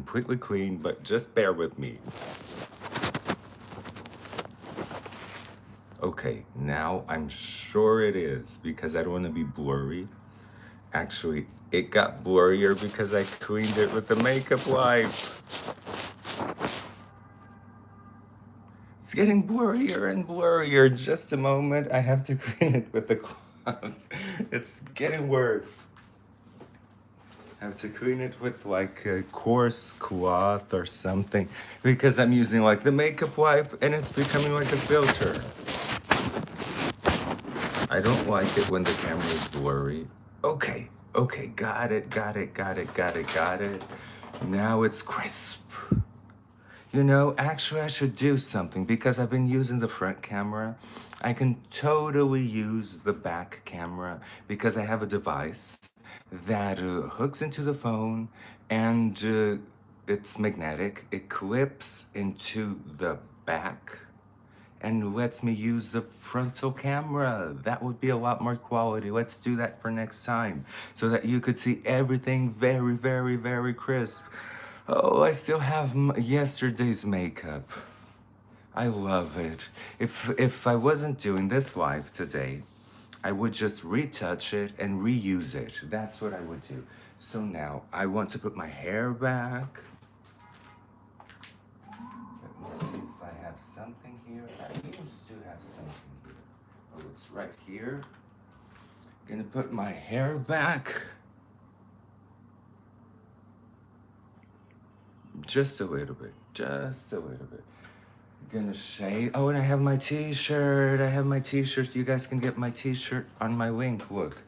completely clean, but just bear with me. Okay, now I'm sure it is because I don't want to be blurry. Actually, it got blurrier because I cleaned it with the makeup wipe. It's getting blurrier and blurrier. Just a moment, I have to clean it with the cloth. It's getting worse. I have to clean it with like a coarse cloth or something because I'm using like the makeup wipe and it's becoming like a filter. I don't like it when the camera is blurry. Okay, got it. Now it's crisp. You know, actually I should do something because I've been using the front camera. I can totally use the back camera because I have a device that hooks into the phone and it's magnetic. It clips into the back and lets me use the frontal camera. That would be a lot more quality. Let's do that for next time so that you could see everything very crisp. Oh, I still have yesterday's makeup. I love it. If I wasn't doing this live today, I would just retouch it and reuse it. That's what I would do. So now I want to put my hair back. Let me see if I have something here. I used to have something here. Oh, it's right here. Gonna put my hair back. Just a little bit. Gonna shave. Oh, and I have my t-shirt. You guys can get my t-shirt on my link. Look,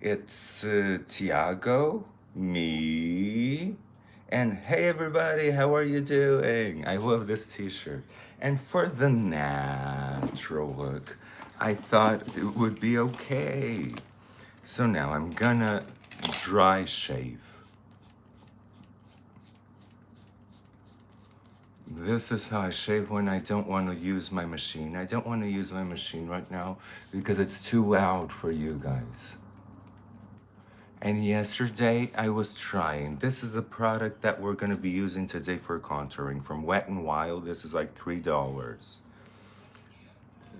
it's Tiago, me, and hey everybody, how are you doing? I love this t-shirt. And for the natural look, I thought it would be okay. So now I'm gonna dry shave. This is how I shave when I don't want to use my machine. I don't want to use my machine right now because it's too loud for you guys. And yesterday I was trying. This is the product that we're going to be using today for contouring from Wet n Wild. This is like $3.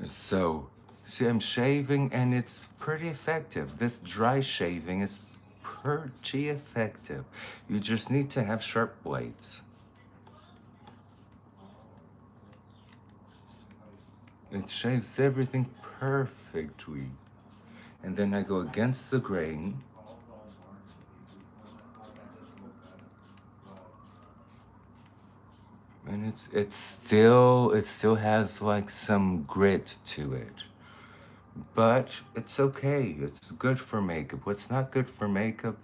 So, see, I'm shaving and it's pretty effective. This dry shaving is pretty effective. You just need to have sharp blades. It shaves everything perfectly. And then I go against the grain. And it still has like some grit to it. But it's okay. It's good for makeup. What's not good for makeup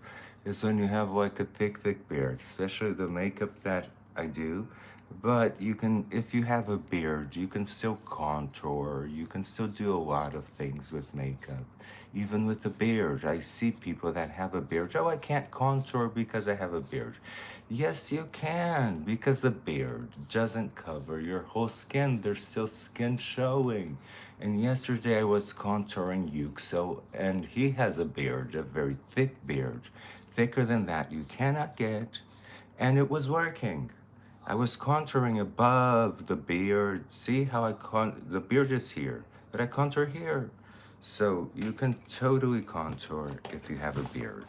is when you have like a thick beard, especially the makeup that I do. But you can, if you have a beard, you can still contour. You can still do a lot of things with makeup. Even with the beard, I see people that have a beard. Oh, I can't contour because I have a beard. Yes, you can, because the beard doesn't cover your whole skin. There's still skin showing. And yesterday I was contouring Yuxo, and he has a beard, a very thick beard. Thicker than that you cannot get. And it was working. I was contouring above the beard. See how the beard is here, but I contour here. So you can totally contour if you have a beard.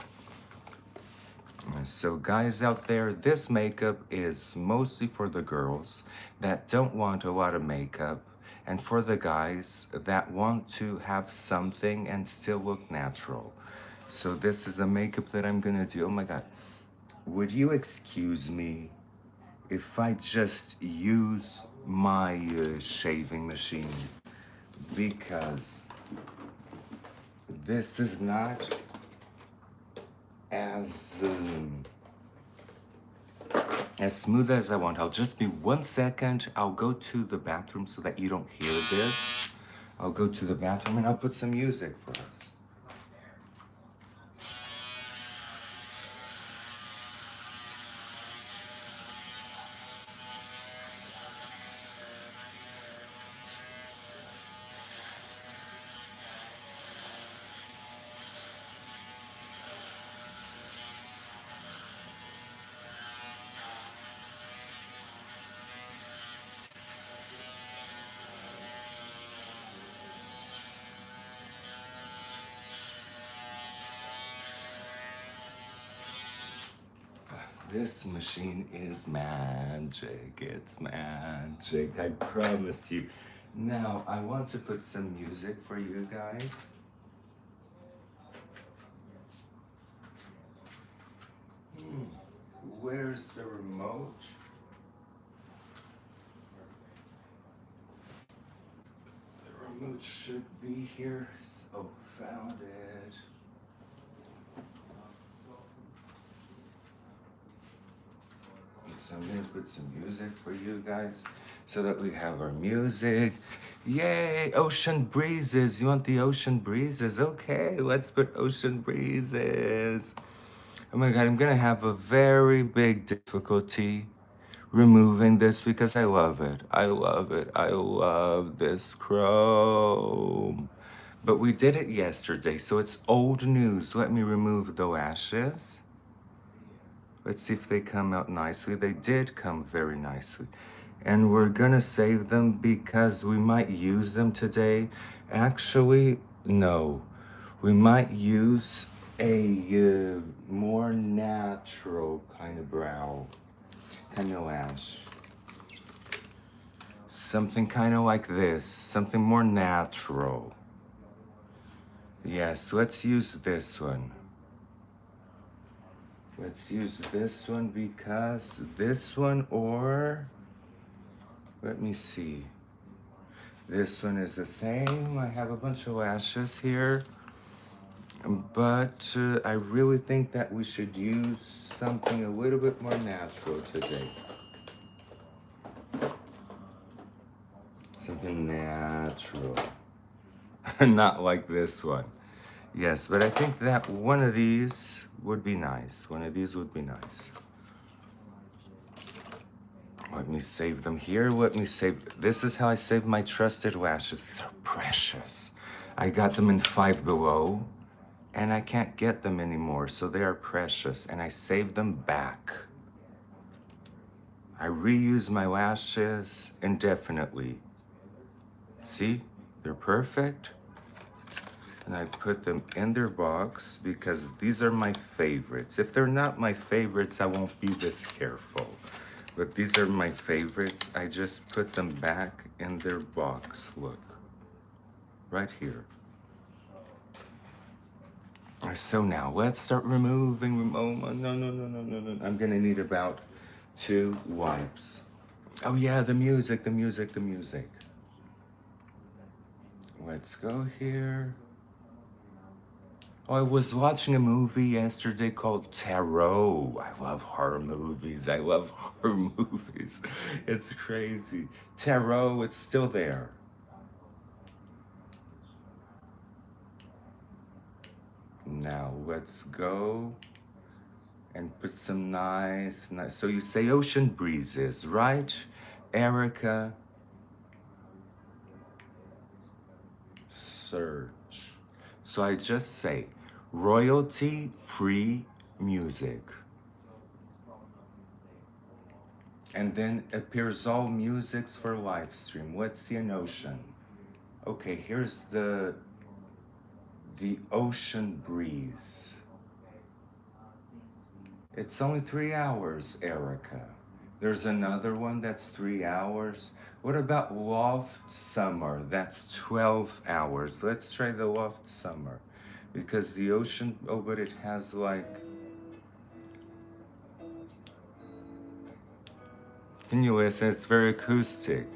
So guys out there, this makeup is mostly for the girls that don't want a lot of makeup and for the guys that want to have something and still look natural. So this is the makeup that I'm gonna do. Oh my God, would you excuse me if I just use my shaving machine? Because this is not as smooth as I want. I'll just be 1 second. I'll go to the bathroom so that you don't hear this. I'll go to the bathroom and I'll put some music for us. This machine is magic. It's magic. I promise you. Now, I want to put some music for you guys. Where's the remote? The remote should be here. Oh, found it. So I'm gonna put some music for you guys so that we have our music. Yay, ocean breezes. You want the ocean breezes? Okay, let's put ocean breezes. Oh my God, I'm gonna have a very big difficulty removing this because I love it. I love it. I love this Chrome. But we did it yesterday, so it's old news. Let me remove the lashes. Let's see if they come out nicely. They did come very nicely. And we're gonna save them because we might use them today. Actually, no. We might use a more natural kind of brow, kind of lash. Something kind of like this, something more natural. Yes, let's use this one. Let's use this one because this one, or let me see. This one is the same. I have a bunch of lashes here, but I really think that we should use something a little bit more natural today. Something natural. Not like this one. Yes, but I think that one of these would be nice. One of these would be nice. Let me save them here. Let me save. This is how I save my trusted lashes. These are precious. I got them in 5 Below, and I can't get them anymore, so they are precious, and I save them back. I reuse my lashes indefinitely. See? They're perfect. And I put them in their box because these are my favorites. If they're not my favorites, I won't be this careful. But these are my favorites. I just put them back in their box. Look, right here. So now let's start removing. Oh, no. I'm gonna need about 2 wipes. Oh yeah, the music. Let's go here. Oh, I was watching a movie yesterday called Tarot. I love horror movies. It's crazy. Tarot, it's still there. Now let's go and put some nice. So you say ocean breezes, right, Erica? Search. So I just say royalty-free music. And then appears all musics for live stream. Let's see an ocean. Okay, here's the ocean breeze. It's only 3 hours, Erica. There's another one that's 3 hours. What about Loft Summer? That's 12 hours. Let's try the Loft Summer. Because the ocean, oh, but it has like... Can you listen? It's very acoustic.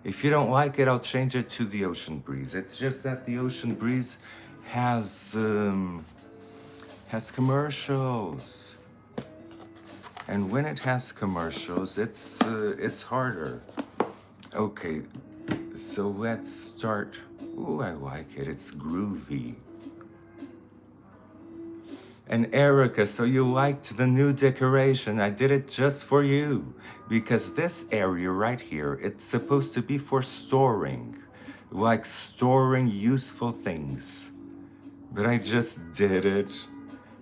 If you don't like it, I'll change it to the ocean breeze. It's just that the ocean breeze has commercials. And when it has commercials, it's harder. Okay, so let's start. Ooh, I like it. It's groovy. And Erica, so you liked the new decoration. I did it just for you. Because this area right here, it's supposed to be for storing. Like storing useful things. But I just did it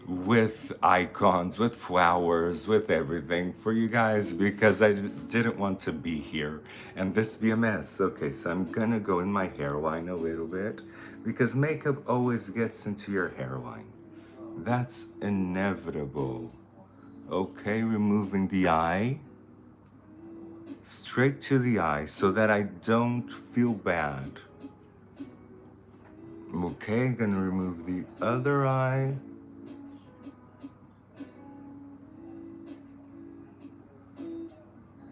with icons, with flowers, with everything for you guys because I didn't want to be here and this be a mess. Okay, so I'm gonna go in my hairline a little bit because makeup always gets into your hairline. That's inevitable. Okay, removing the eye. Straight to the eye so that I don't feel bad. Okay, gonna remove the other eye.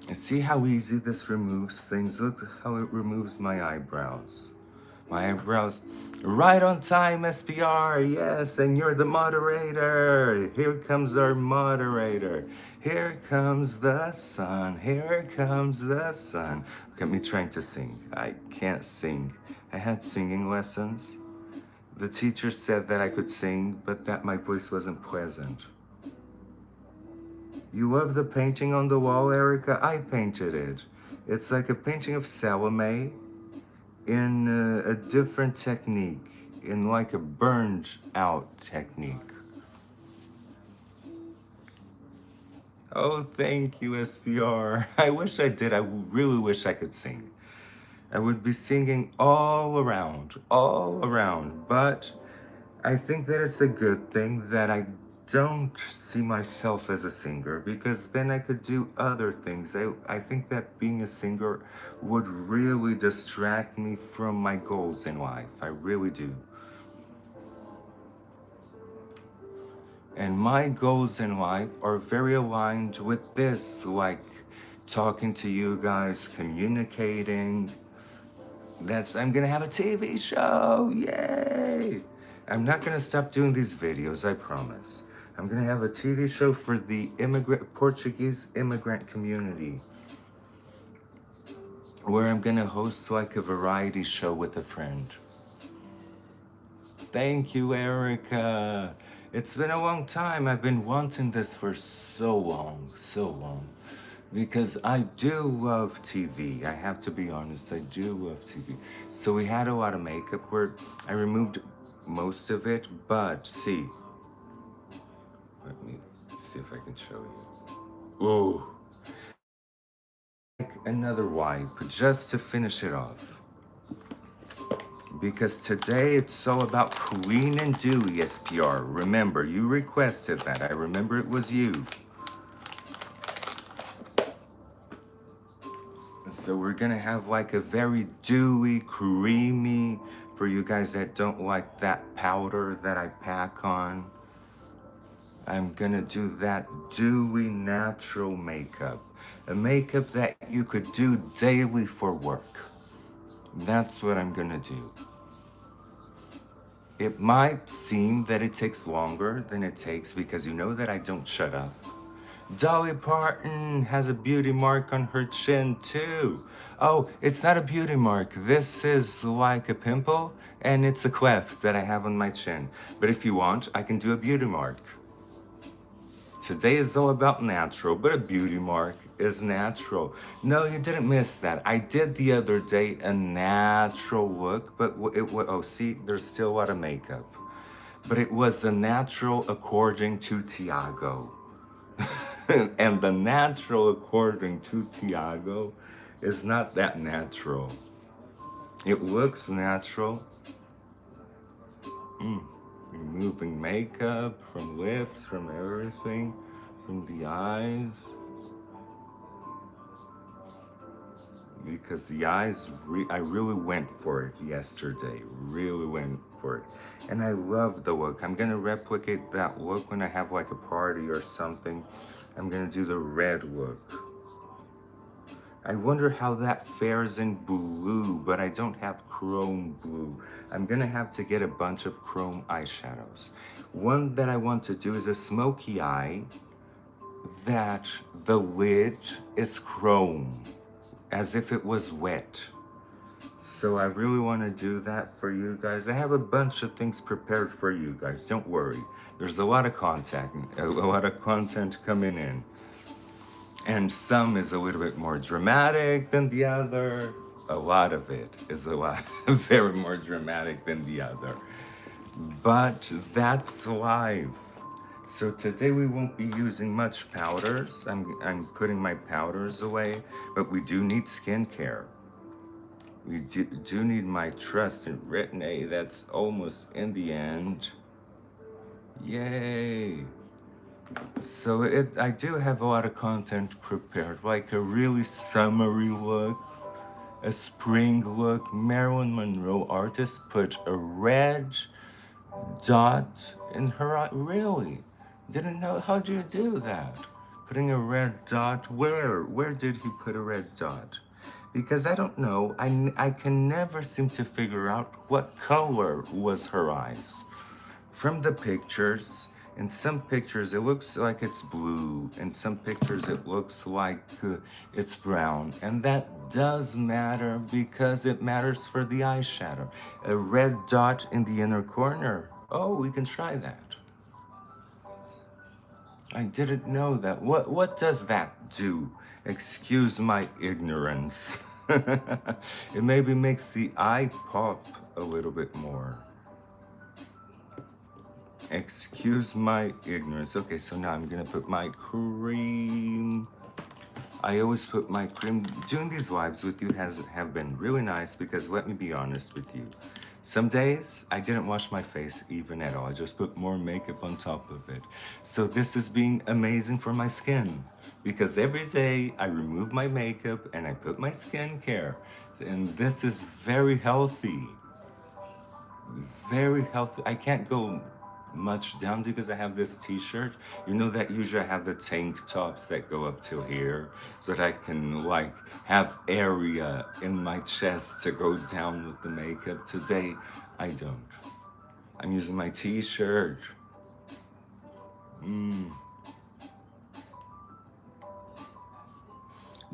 And see how easy this removes things? Look how it removes my eyebrows. My eyebrows, right on time, SPR, yes, and you're the moderator. Here comes our moderator. Here comes the sun, here comes the sun. Look at me trying to sing. I can't sing. I had singing lessons. The teacher said that I could sing, but that my voice wasn't pleasant. You love the painting on the wall, Erica? I painted it. It's like a painting of Salome in a different technique, in like a burned out technique. Oh, thank you, SPR. I wish I did. I really wish I could sing. I would be singing all around. But I think that it's a good thing that I don't see myself as a singer because then I could do other things. I think that being a singer would really distract me from my goals in life. I really do. And my goals in life are very aligned with this, like talking to you guys, communicating. I'm gonna have a TV show, yay! I'm not gonna stop doing these videos, I promise. I'm gonna have a TV show for the Portuguese immigrant community, where I'm gonna host like a variety show with a friend. Thank you, Erica. It's been a long time. I've been wanting this for so long. Because I do love TV. I have to be honest, I do love TV. So we had a lot of makeup where I removed most of it, but see. Let me see if I can show you. Ooh. Another wipe just to finish it off. Because today it's all about Queen and Dewy, SPR. Remember, you requested that. I remember it was you. So we're gonna have like a very dewy, creamy, for you guys that don't like that powder that I pack on. I'm gonna do that dewy, natural makeup. A makeup that you could do daily for work. That's what I'm gonna do. It might seem that it takes longer than it takes because you know that I don't shut up. Dolly Parton has a beauty mark on her chin too. Oh, it's not a beauty mark. This is like a pimple and it's a cleft that I have on my chin. But if you want, I can do a beauty mark. Today is all about natural, but a beauty mark is natural. No, you didn't miss that. I did the other day a natural look, but oh, see, there's still a lot of makeup. But it was a natural according to Tiago. And the natural according to Tiago is not that natural. It looks natural. Removing makeup from lips, from everything, from the eyes. Because the eyes, I really went for it yesterday. Really went for it. And I love the look. I'm gonna replicate that look when I have like a party or something. I'm gonna do the red look. I wonder how that fares in blue, but I don't have chrome blue. I'm gonna have to get a bunch of chrome eyeshadows. One that I want to do is a smoky eye that the lid is chrome, as if it was wet. So I really want to do that for you guys. I have a bunch of things prepared for you guys, don't worry. There's a lot of content coming in. And some is a little bit more dramatic than the other. A lot of it is very more dramatic than the other. But that's life. So today we won't be using much powders. I'm putting my powders away, but we do need skincare. We do need my trust in Retin-A. That's almost in the end. Yay. So I do have a lot of content prepared, like a really summery look, a spring look. Marilyn Monroe artist put a red dot in her eye. Really? Didn't know. How do you do that? Putting a red dot? Where? Where did he put a red dot? Because I don't know. I can never seem to figure out what color was her eyes. From the pictures, in some pictures it looks like it's blue, in some pictures it looks like it's brown, and that does matter because it matters for the eyeshadow. A red dot in the inner corner. Oh, we can try that. I didn't know that. What does that do? Excuse my ignorance. It maybe makes the eye pop a little bit more. Excuse my ignorance. Okay, so now I'm gonna put my cream. I always put my cream. Doing these lives with you have been really nice because let me be honest with you. Some days I didn't wash my face even at all. I just put more makeup on top of it. So this has been amazing for my skin because every day I remove my makeup and I put my skincare. And this is very healthy. Very healthy. I can't go much down because I have this t-shirt. You know that usually I have the tank tops that go up till here so that I can like have area in my chest to go down with the makeup. Today, I don't. I'm using my t-shirt.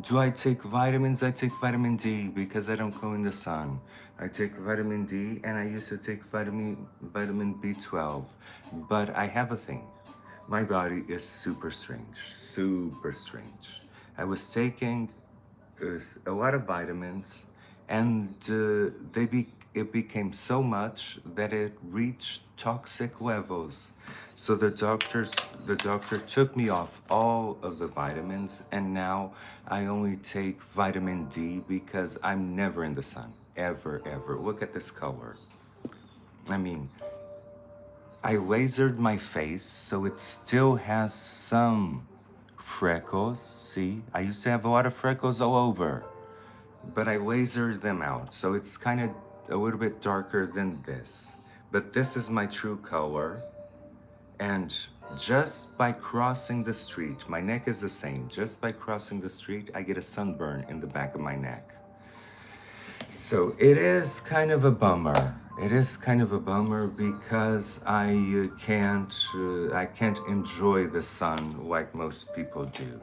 Do I take vitamins? I take vitamin D because I don't go in the sun. I take vitamin D and I used to take vitamin B12. But I have a thing. My body is super strange. Super strange. I was taking a lot of vitamins and it became so much that it reached toxic levels. So the doctor took me off all of the vitamins, and now I only take vitamin D because I'm never in the sun, ever, ever. Look at this color. I mean, I lasered my face, so it still has some freckles. See, I used to have a lot of freckles all over, but I lasered them out, so it's kind of a little bit darker than this. But this is my true color, and just by crossing the street, my neck is the same. Just by crossing the street, I get a sunburn in the back of my neck. So it is kind of a bummer. It is kind of a bummer because I can't enjoy the sun like most people do.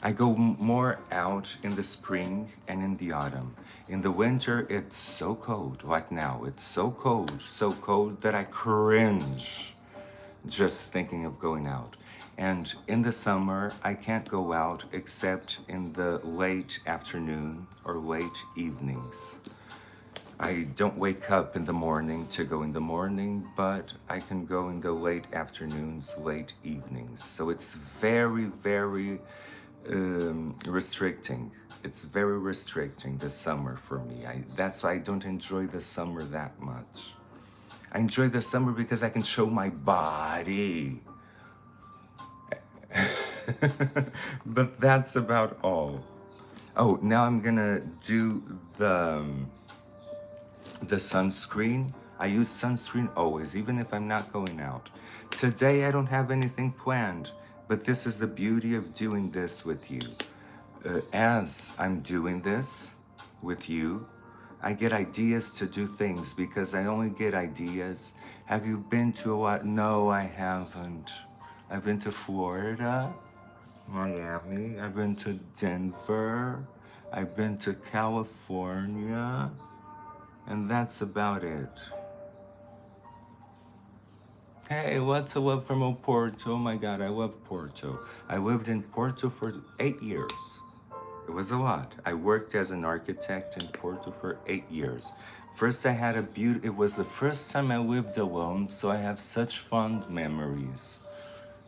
I go more out in the spring and in the autumn. In the winter, it's so cold, like now. It's so cold that I cringe just thinking of going out. And in the summer, I can't go out except in the late afternoon or late evenings. I don't wake up in the morning to go in the morning, but I can go in the late afternoons, late evenings. So it's very restricting. It's very restricting the summer for me. That's why I don't enjoy the summer that much. I enjoy the summer because I can show my body. But that's about all. Oh, now I'm gonna do the sunscreen. I use sunscreen always, even if I'm not going out. Today I don't have anything planned, but this is the beauty of doing this with you. As I'm doing this with you, I get ideas to do things because I only get ideas. Have you been to a lot? No, I haven't. I've been to Florida, Miami, I've been to Denver, I've been to California, and that's about it. Hey, what's a love from Porto? Oh my God, I love Porto. I lived in Porto for 8 years. It was a lot. I worked as an architect in Porto for 8 years. First, I had it was the first time I lived alone, so I have such fond memories.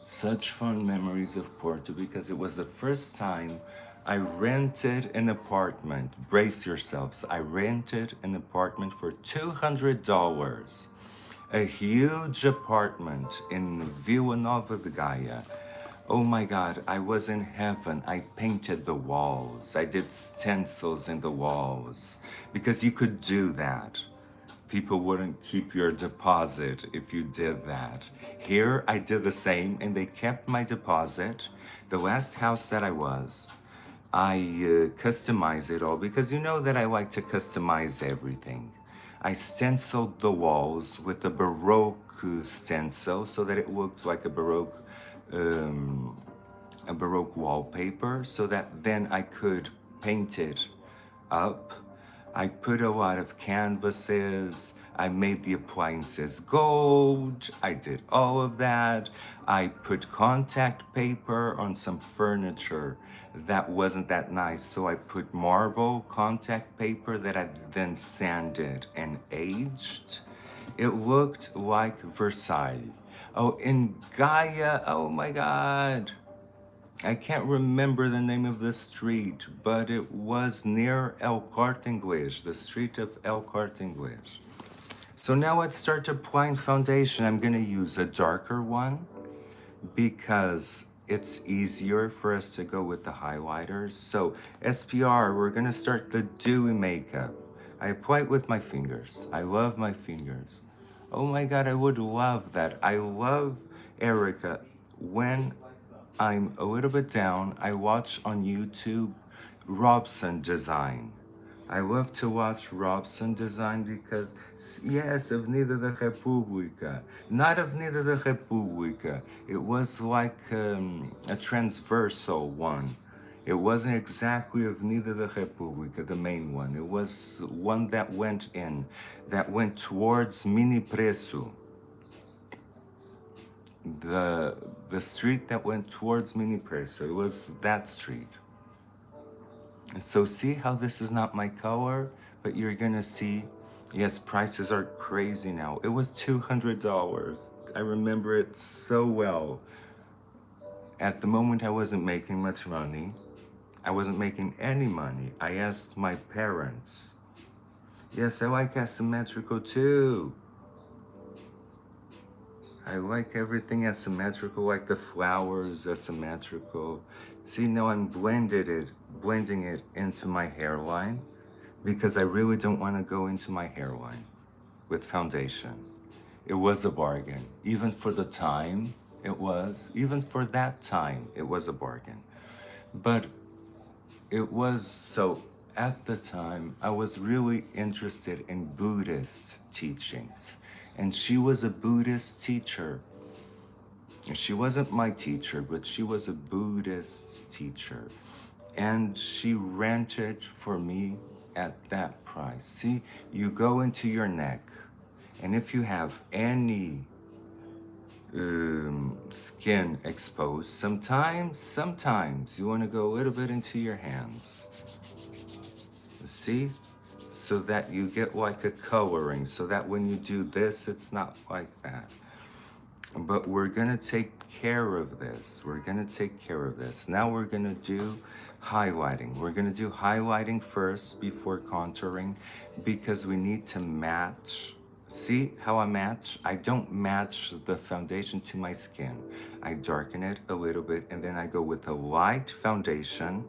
Such fond memories of Porto because it was the first time I rented an apartment. Brace yourselves. I rented an apartment for $200. A huge apartment in Vila Nova de Gaia. Oh my God, I was in heaven. I painted the walls. I did stencils in the walls because you could do that. People wouldn't keep your deposit if you did that. Here, I did the same and they kept my deposit. The last house that I was, I customized it all because you know that I like to customize everything. I stenciled the walls with a Baroque stencil so that it looked like a Baroque wallpaper so that then I could paint it up. I put a lot of canvases. I made the appliances gold. I did all of that. I put contact paper on some furniture that wasn't that nice. So I put marble contact paper that I then sanded and aged. It looked like Versailles. Oh, in Gaia, oh my God. I can't remember the name of the street, but it was near El Corte Inglés, the street of El Corte Inglés. So now let's start applying foundation. I'm gonna use a darker one because it's easier for us to go with the highlighters. So SPR, we're gonna start the dewy makeup. I apply it with my fingers. I love my fingers. Oh my God, I would love that. I love Erica. When I'm a little bit down, I watch on YouTube Robson Design. I love to watch Robson Design because, yes, Avenida da República. Not Avenida da República. It was like a transversal one. It wasn't exactly Avenida da República, the main one. It was one that went towards Mini Preço. The street that went towards Mini Preço. It was that street. So see how this is not my color, but you're gonna see, yes, prices are crazy now. It was $200. I remember it so well. At the moment, I wasn't making much money. I wasn't making any money. I asked my parents. Yes, I like asymmetrical too. I like everything asymmetrical, like the flowers asymmetrical. See, now I'm blending it into my hairline because I really don't want to go into my hairline with foundation. It was a bargain. Even for the time, even for that time, it was a bargain. But it was so, at the time, I was really interested in Buddhist teachings. And she was a Buddhist teacher. She wasn't my teacher, but she was a Buddhist teacher. And she rented for me at that price. See, you go into your neck, and if you have any skin exposed, sometimes you want to go a little bit into your hands. See? So that you get like a coloring, so that when you do this, it's not like that. But we're gonna take care of this. We're gonna take care of this. Now we're gonna do highlighting. We're gonna do highlighting first before contouring because we need to match. See how I match? I don't match the foundation to my skin. I darken it a little bit and then I go with a light foundation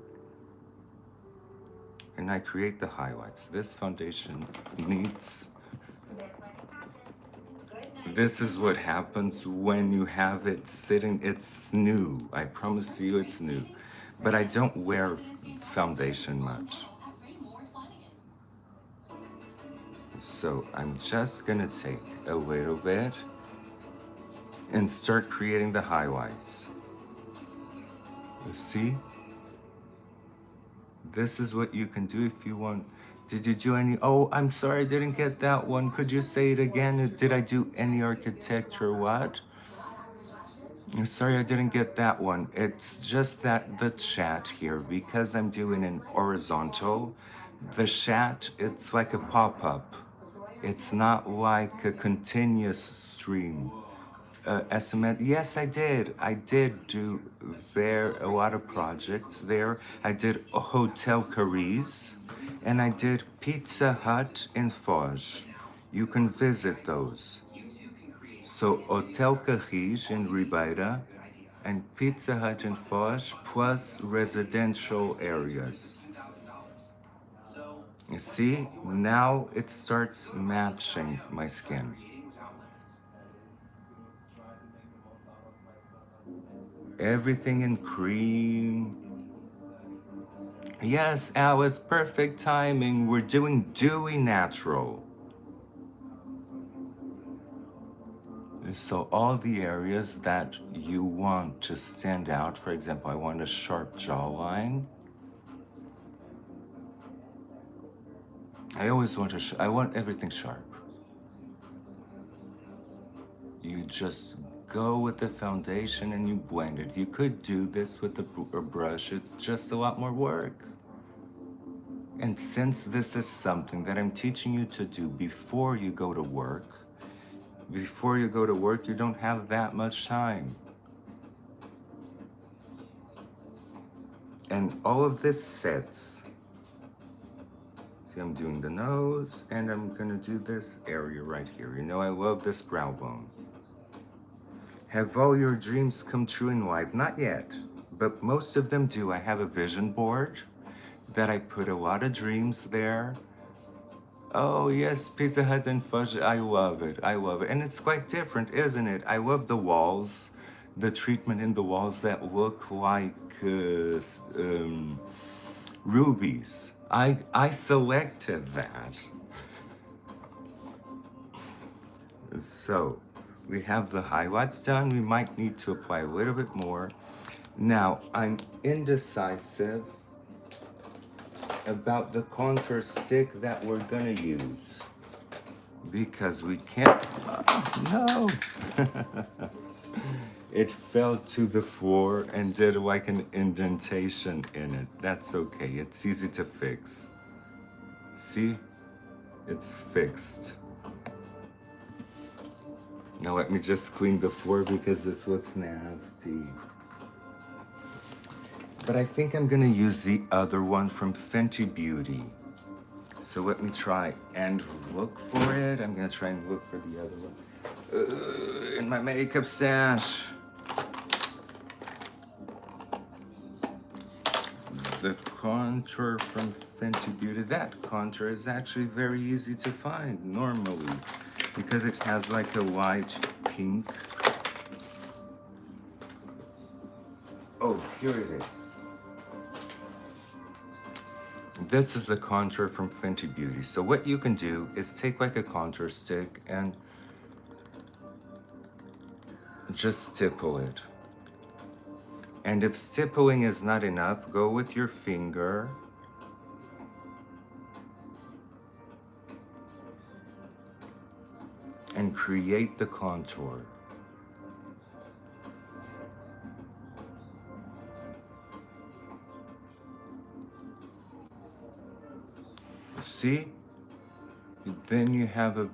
and I create the highlights. This foundation needs... This is what happens when you have it sitting. It's new. I promise you it's new. But I don't wear foundation much. So I'm just gonna take a little bit and start creating the highlights. You see? This is what you can do if you want. Did you do any? Oh, I'm sorry, I didn't get that one. Could you say it again? Did I do any architecture? What? I'm sorry, I didn't get that one. It's just that the chat here, because I'm doing an horizontal, the chat, it's like a pop-up. It's not like a continuous stream. Estimate, yes, I did. I did do a lot of projects there. I did a Hotel Cariz, and I did Pizza Hut in Foz. You can visit those. So Hotel Carris in Ribeira and Pizza Hut in Foz plus residential areas. You see, now it starts matching my skin. Everything in cream. Yes, Alice, perfect timing. We're doing Dewy Natural. So all the areas that you want to stand out, for example, I want a sharp jawline. I always want I want everything sharp. You just go with the foundation and you blend it. You could do this with a brush. It's just a lot more work. And since this is something that I'm teaching you to do before you go to work, you don't have that much time. And all of this sets. See, I'm doing the nose, and I'm gonna do this area right here. You know, I love this brow bone. Have all your dreams come true in life? Not yet, but most of them do. I have a vision board that I put a lot of dreams there. Oh yes, Pizza Hut and fudge, I love it, I love it. And it's quite different, isn't it? I love the walls, the treatment in the walls that look like rubies. I selected that. So, we have the highlights done. We might need to apply a little bit more. Now, I'm indecisive about the contour stick that we're gonna use because we can't, no. It fell to the floor and did like an indentation in it. That's okay, it's easy to fix. See, it's fixed. Now let me just clean the floor because this looks nasty. But I think I'm gonna use the other one from Fenty Beauty. So let me try and look for it. I'm gonna try and look for the other one. In my makeup stash. The contour from Fenty Beauty. That contour is actually very easy to find normally because it has like a light pink. Oh, here it is. This is the contour from Fenty Beauty. So what you can do is take like a contour stick and just stipple it. And if stippling is not enough, go with your finger and create the contour. See? Then you have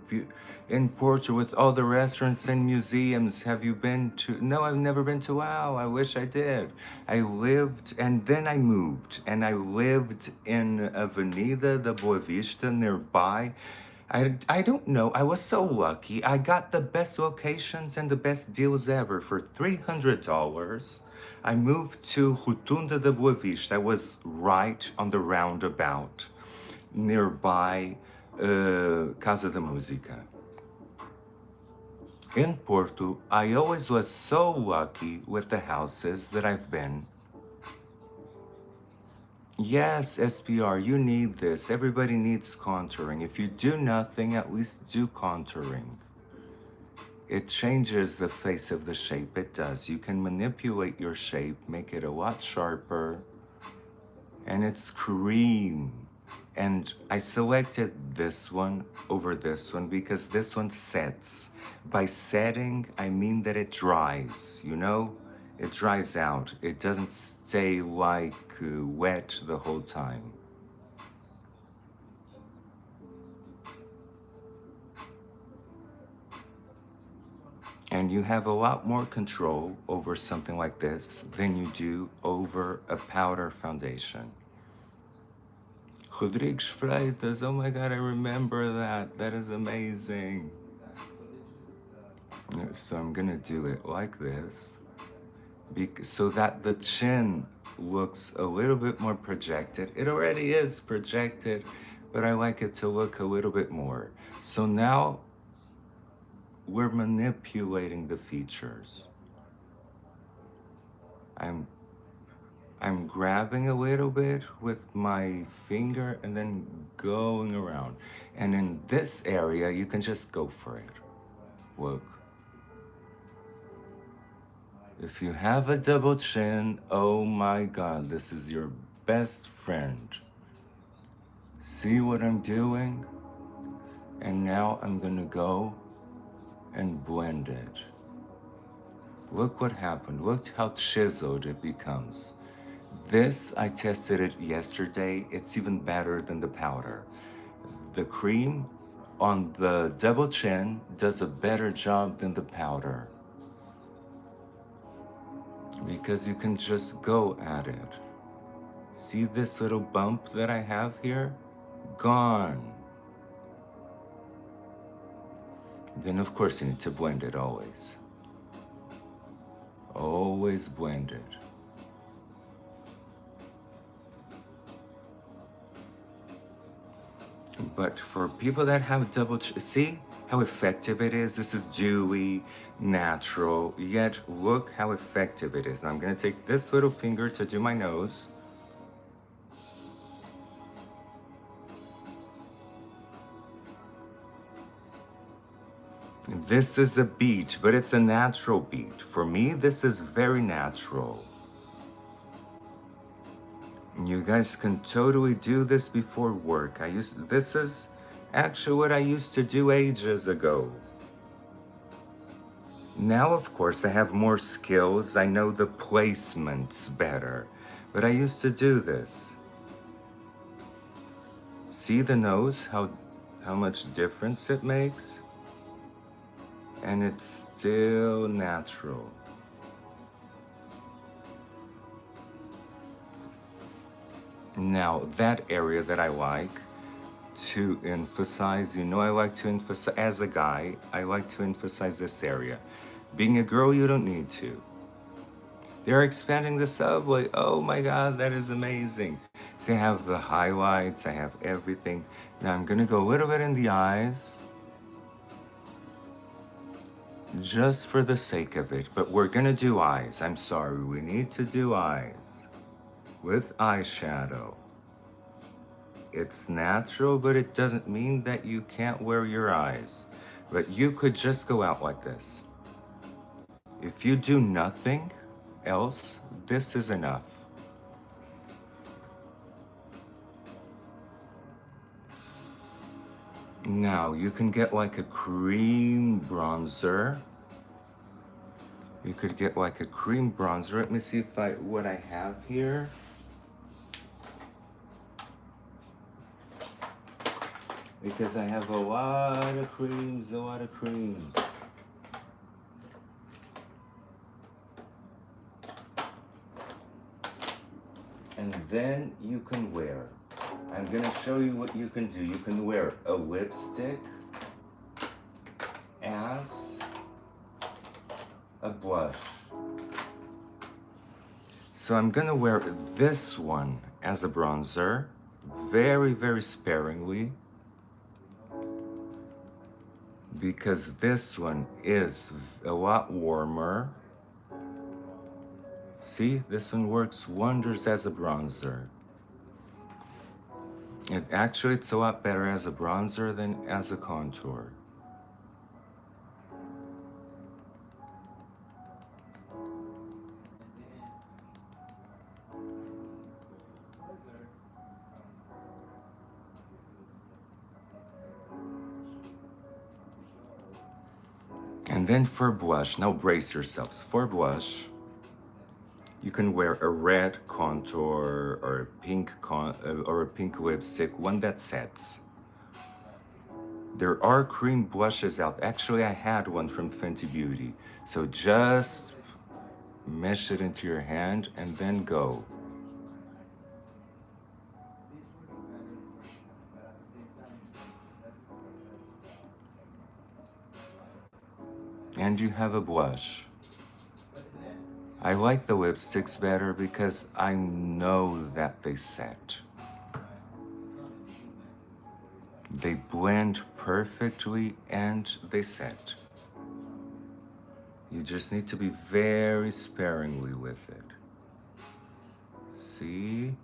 in Portugal with all the restaurants and museums. Have you been to? No, I've never been to. Wow, I wish I did. I lived and then I moved and I lived in Avenida da Boa Vista nearby. I don't know. I was so lucky. I got the best locations and the best deals ever for $300. I moved to Rotunda da Boa Vista. I was right on the roundabout nearby Casa da Música. In Porto, I always was so lucky with the houses that I've been. Yes, SPR, you need this. Everybody needs contouring. If you do nothing, at least do contouring. It changes the face of the shape, it does. You can manipulate your shape, make it a lot sharper, and it's cream. And I selected this one over this one because this one sets. By setting, I mean that it dries, you know? It dries out. It doesn't stay like wet the whole time. And you have a lot more control over something like this than you do over a powder foundation. Rodrigues Freitas, oh my God, I remember that. That is amazing. So I'm gonna do it like this, so that the chin looks a little bit more projected. It already is projected, but I like it to look a little bit more. So now we're manipulating the features. I'm I'm grabbing a little bit with my finger and then going around. And in this area, you can just go for it. Look. If you have a double chin, oh my God, this is your best friend. See what I'm doing? And now I'm gonna go and blend it. Look what happened. Look how chiseled it becomes. This, I tested it yesterday. It's even better than the powder. The cream on the double chin does a better job than the powder because you can just go at it. See this little bump that I have here? Gone. Then of course you need to blend it always. Always blend it. But for people that have double chin, see how effective it is? This is dewy, natural, yet look how effective it is. Now I'm gonna take this little finger to do my nose. This is a beat, but it's a natural beat. For me, this is very natural. You guys can totally do this before work. This is actually what I used to do ages ago. Now, of course, I have more skills. I know the placements better, but I used to do this. See the nose, how much difference it makes? And it's still natural. Now, that area that I like to emphasize, I like to emphasize, as a guy, I like to emphasize this area. Being a girl, you don't need to. They're expanding the subway. Oh my God, that is amazing. So I have the highlights, I have everything. Now I'm gonna go a little bit in the eyes, just for the sake of it, but we're gonna do eyes. I'm sorry, we need to do eyes with eyeshadow. It's natural, but it doesn't mean that you can't wear your eyes. But you could just go out like this. If you do nothing else, this is enough. Now you can get like a cream bronzer. You could get like a cream bronzer. Let me see what I have here. Because I have a lot of creams, a lot of creams. And then you can wear. I'm gonna show you what you can do. You can wear a lipstick as a blush. So I'm gonna wear this one as a bronzer, very, very sparingly, because this one is a lot warmer. See, this one works wonders as a bronzer. It's a lot better as a bronzer than as a contour. And then for blush, now brace yourselves. For blush, you can wear a red contour or a pink lipstick, one that sets. There are cream blushes out. Actually, I had one from Fenty Beauty. So just mesh it into your hand and then go. and you have a blush. I like the lipsticks better because I know that they set. They blend perfectly and they set. You just need to be very sparingly with it. See?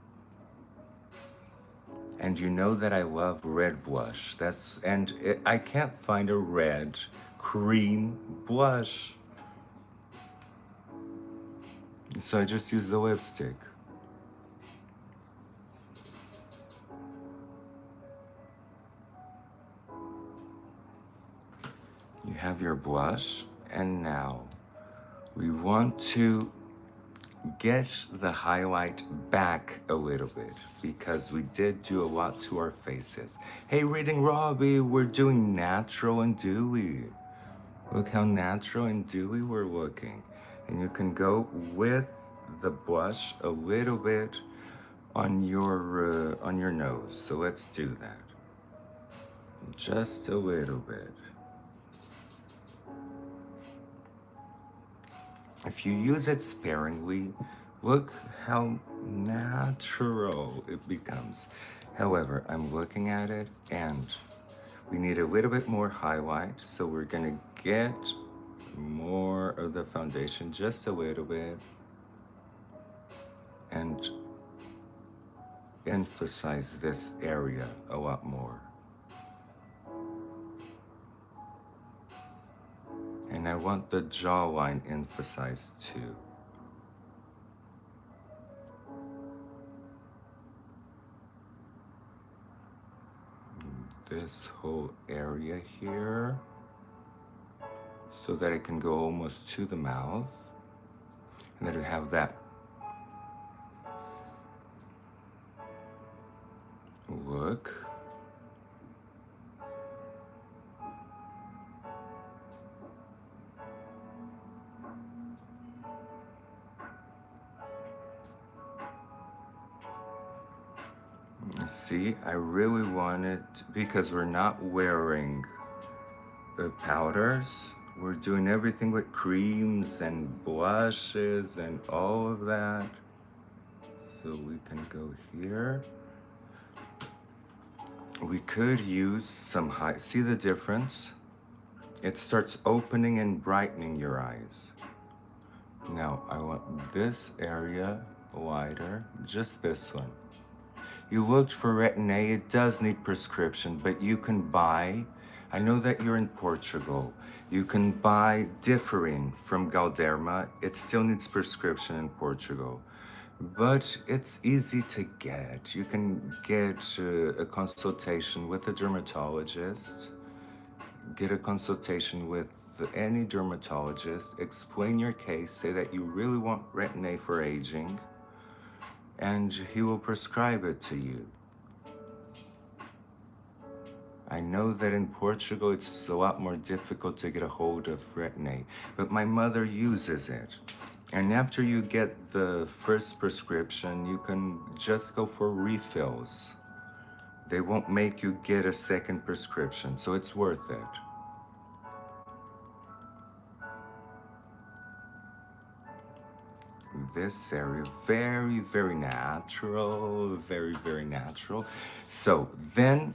And you know that I love red blush. I can't find a red cream blush. So I just use the lipstick. You have your blush, and now we want to get the highlight back a little bit because we did do a lot to our faces. Hey, Reading Robbie, we're doing natural and dewy. Look how natural and dewy we're looking. And you can go with the blush a little bit on your nose. So let's do that. Just a little bit. If you use it sparingly, look how natural it becomes. However, I'm looking at it and we need a little bit more highlight, so we're gonna get more of the foundation, just a little bit, and emphasize this area a lot more. And I want the jawline emphasized too. This whole area here, so that it can go almost to the mouth. And then you have that look. See, I really want it, because we're not wearing the powders. We're doing everything with creams and blushes and all of that. So we can go here. We could use some high, see the difference? It starts opening and brightening your eyes. Now I want this area wider, just this one. You looked for Retin-A, it does need prescription, but you can buy, I know that you're in Portugal, you can buy Differin from Galderma. It still needs prescription in Portugal, but it's easy to get. You can get a consultation with a dermatologist, get a consultation with any dermatologist, explain your case, say that you really want Retin-A for aging, and he will prescribe it to you. I know that in Portugal it's a lot more difficult to get a hold of Retin-A, but my mother uses it. And after you get the first prescription, you can just go for refills. They won't make you get a second prescription, so it's worth it. This area, very, very natural, very, very natural. So then,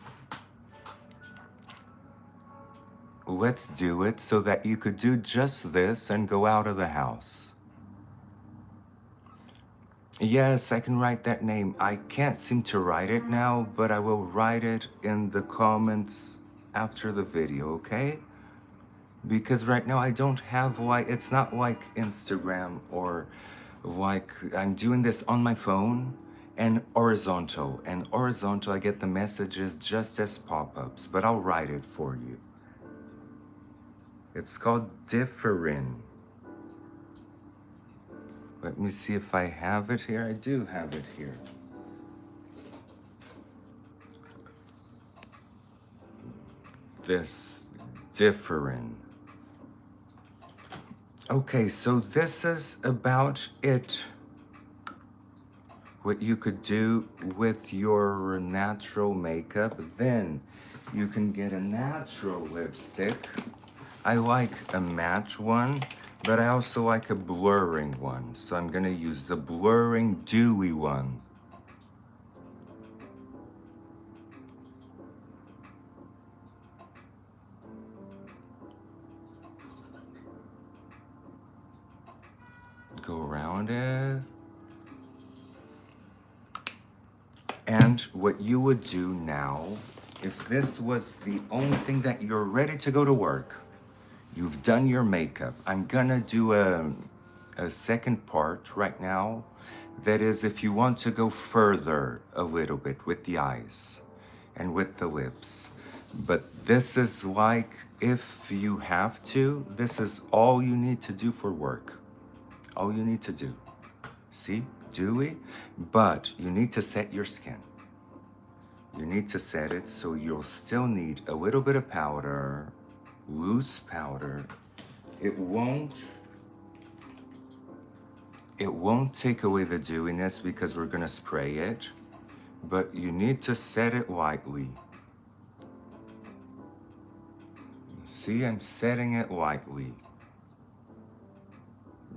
let's do it so that you could do just this and go out of the house. Yes, I can write that name. I can't seem to write it now, but I will write it in the comments after the video, okay? Because right now I don't have it's not like Instagram or like I'm doing this on my phone and horizontal. And horizontal, I get the messages just as pop-ups, but I'll write it for you. It's called Differin. Let me see if I have it here. I do have it here. This Differin. Okay, so this is about it. What you could do with your natural makeup. Then you can get a natural lipstick I like a matte one, but I also like a blurring one. So I'm gonna use the blurring dewy one. Go around it. And what you would do now, if this was the only thing that you're ready to go to work, you've done your makeup. I'm gonna do a second part right now. That is, if you want to go further a little bit with the eyes and with the lips. But this is like, if you have to, this is all you need to do for work. All you need to do. See, dewy? But you need to set your skin. You need to set it, so you'll still need a little bit of powder, loose powder. It won't take away the dewiness because we're gonna spray it, but you need to set it lightly. See, I'm setting it lightly.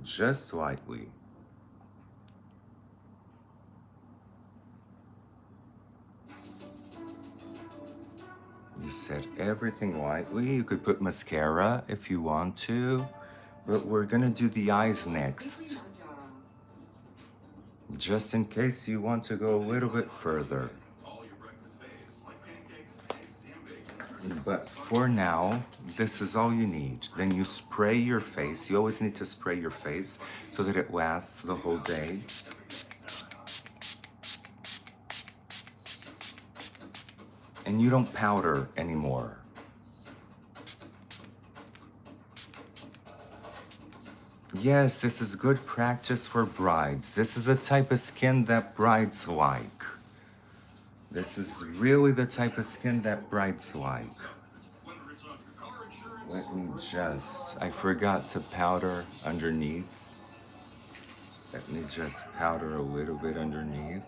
Just lightly. You set everything lightly. You could put mascara if you want to, but we're gonna do the eyes next. Just in case you want to go a little bit further. But for now, this is all you need. Then you spray your face. You always need to spray your face so that it lasts the whole day. And you don't powder anymore. Yes, this is good practice for brides. This is the type of skin that brides like. This is really the type of skin that brides like. Let me just, I forgot to powder underneath. Let me just powder a little bit underneath.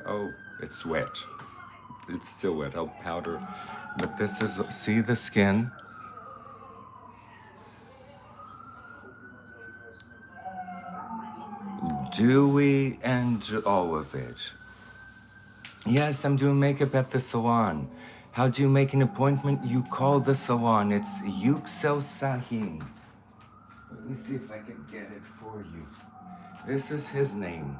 Oh, it's wet. It's still wet. I'll powder. But this is, see the skin? Dewy and all of it. Yes, I'm doing makeup at the salon. How do you make an appointment? You call the salon. It's Yüksel Sahin. Let me see if I can get it for you. This is his name.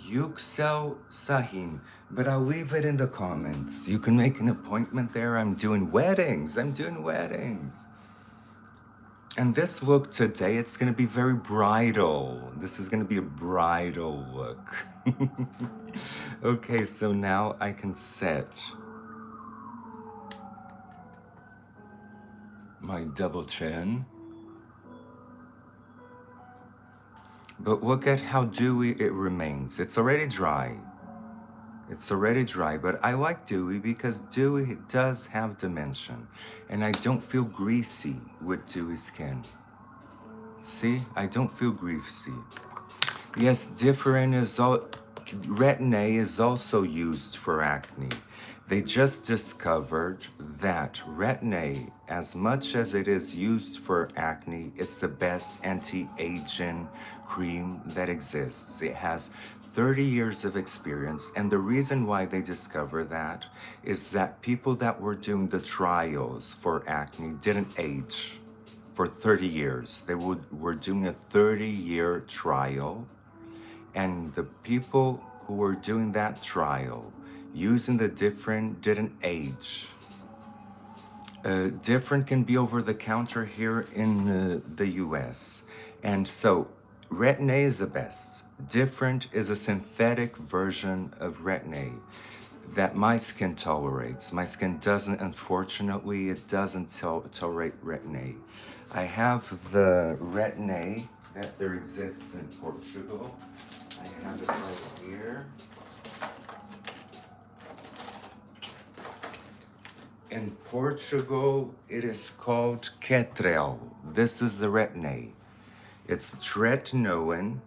Yüksel Sahin. But I'll leave it in the comments. You can make an appointment there. I'm doing weddings. And this look today, it's gonna be very bridal. This is gonna be a bridal look. Okay, so now I can set my double chin. But look at how dewy it remains. It's already dry. But I like dewy because dewy does have dimension. And I don't feel greasy with dewy skin. See, I don't feel greasy. Yes, Retin-A is also used for acne. They just discovered that Retin-A, as much as it is used for acne, it's the best anti-aging cream that exists. It has 30 years of experience, and the reason why they discovered that is that people that were doing the trials for acne didn't age for 30 years. They were doing a 30-year trial, and the people who were doing that trial using the different didn't age. Different can be over the counter here in the US. And so Retin-A is the best. Different is a synthetic version of Retin-A that my skin tolerates. My skin doesn't, unfortunately, it doesn't tolerate Retin-A. I have the Retin-A that there exists in Portugal. I have it right here. In Portugal, it is called Ketrel. This is the Retin-A. It's tretinoin,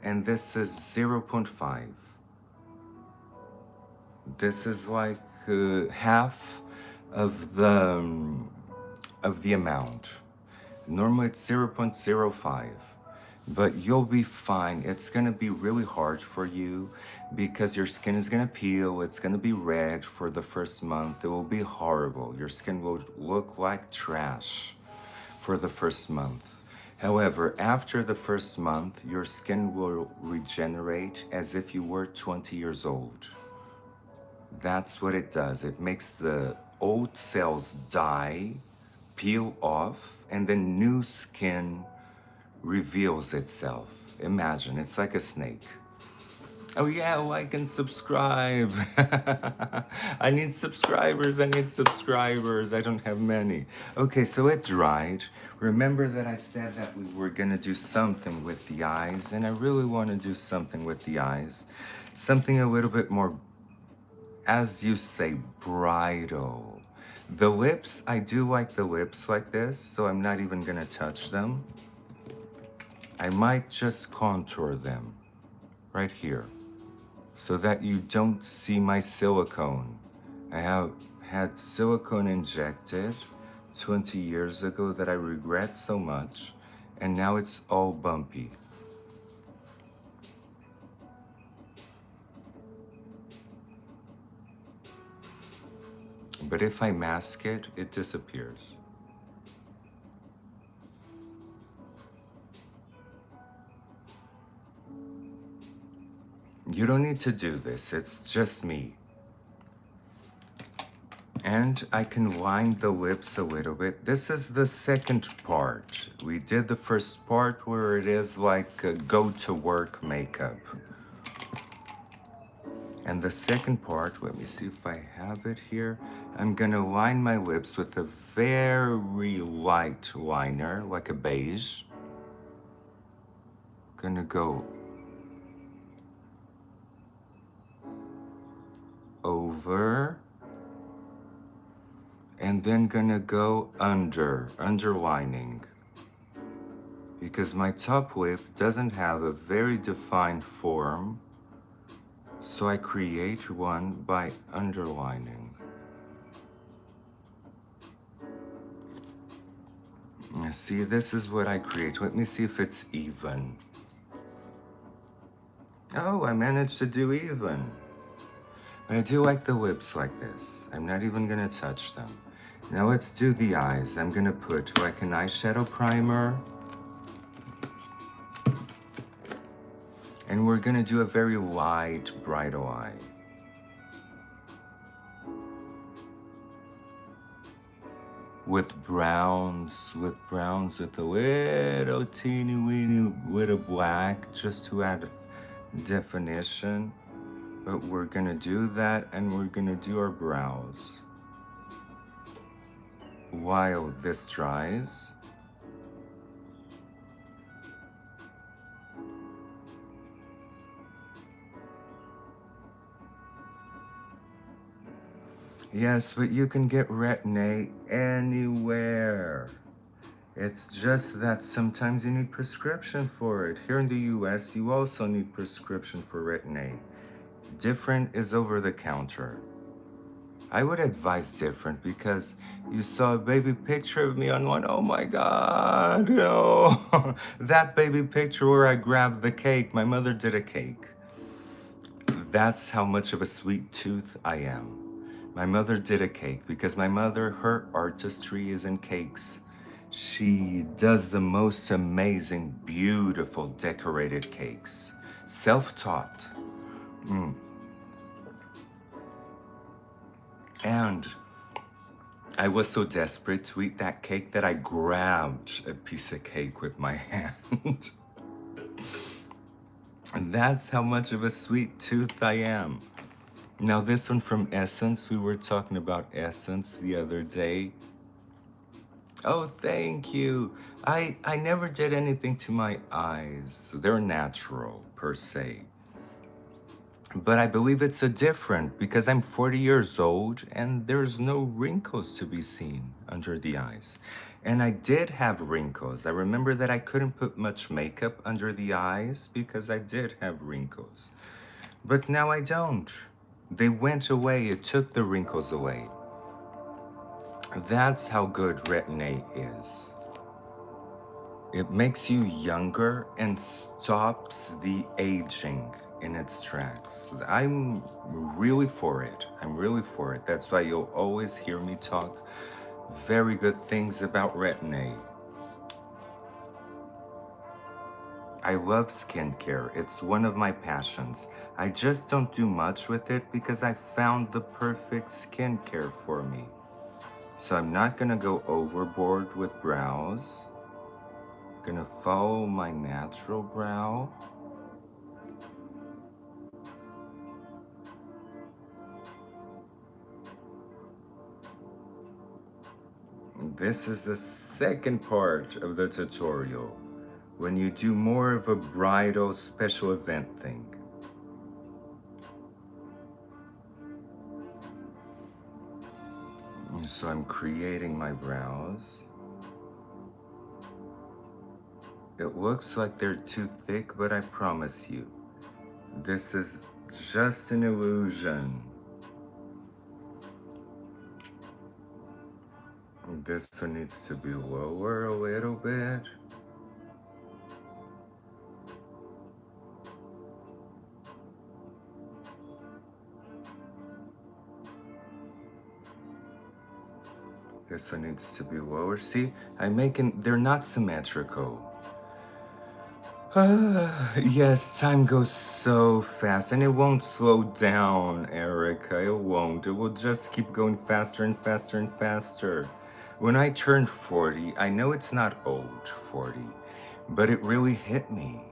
and this is 0.5. This is like half of the amount. Normally it's 0.05, but you'll be fine. It's gonna be really hard for you because your skin is gonna peel, it's gonna be red for the first month. It will be horrible. Your skin will look like trash for the first month. However, after the first month, your skin will regenerate as if you were 20 years old. That's what it does. It makes the old cells die, peel off, and then new skin reveals itself. Imagine, it's like a snake. Oh yeah, like and subscribe. I need subscribers, I need subscribers. I don't have many. Okay, so it dried. Remember that I said that we were gonna do something with the eyes, and I really wanna do something with the eyes. Something a little bit more, as you say, bridal. The lips, I do like the lips like this, so I'm not even gonna touch them. I might just contour them right here so that you don't see my silicone. I have had silicone injected 20 years ago that I regret so much, and now it's all bumpy. But if I mask it, it disappears. You don't need to do this, it's just me. And I can line the lips a little bit. This is the second part. We did the first part where it is like a go-to-work makeup. And the second part, let me see if I have it here. I'm gonna line my lips with a very light liner, like a beige. Gonna go over, and then gonna go underlining. Because my top lip doesn't have a very defined form, so I create one by underlining. See, this is what I create. Let me see if it's even. Oh, I managed to do even. But I do like the lips like this. I'm not even gonna touch them. Now let's do the eyes. I'm gonna put like an eyeshadow primer. And we're gonna do a very light bridal eye. With browns, with a little teeny weeny bit of black, just to add definition. But we're gonna do that, and we're gonna do our brows while this dries. Yes, but you can get Retin-A anywhere. It's just that sometimes you need prescription for it. Here in the US, you also need prescription for Retin-A. Different is over the counter. I would advise different because you saw a baby picture of me on one. Oh my God, no. That baby picture where I grabbed the cake, my mother did a cake. That's how much of a sweet tooth I am. My mother did a cake because my mother, her artistry is in cakes. She does the most amazing, beautiful, decorated cakes. Self-taught. And I was so desperate to eat that cake that I grabbed a piece of cake with my hand. And that's how much of a sweet tooth I am. Now this one from Essence, we were talking about Essence the other day. Oh, thank you. I never did anything to my eyes. They're natural, per se. But I believe it's a different because I'm 40 years old and there's no wrinkles to be seen under the eyes. And I did have wrinkles. I remember that I couldn't put much makeup under the eyes because I did have wrinkles. But now I don't. They went away. It took the wrinkles away. That's how good Retin-A is. It makes you younger and stops the aging in its tracks. I'm really for it. I'm really for it. That's why you'll always hear me talk very good things about Retin-A. I love skincare. It's one of my passions. I just don't do much with it because I found the perfect skincare for me. So I'm not gonna go overboard with brows. Gonna follow my natural brow. This is the second part of the tutorial, when you do more of a bridal special event thing. So I'm creating my brows. It looks like they're too thick, but I promise you, this is just an illusion. This one needs to be lower a little bit. This one needs to be lower. See, they're not symmetrical. Yes, time goes so fast, and it won't slow down, Erica. It won't. It will just keep going faster and faster and faster. When I turned 40, I know it's not old, 40, but it really hit me.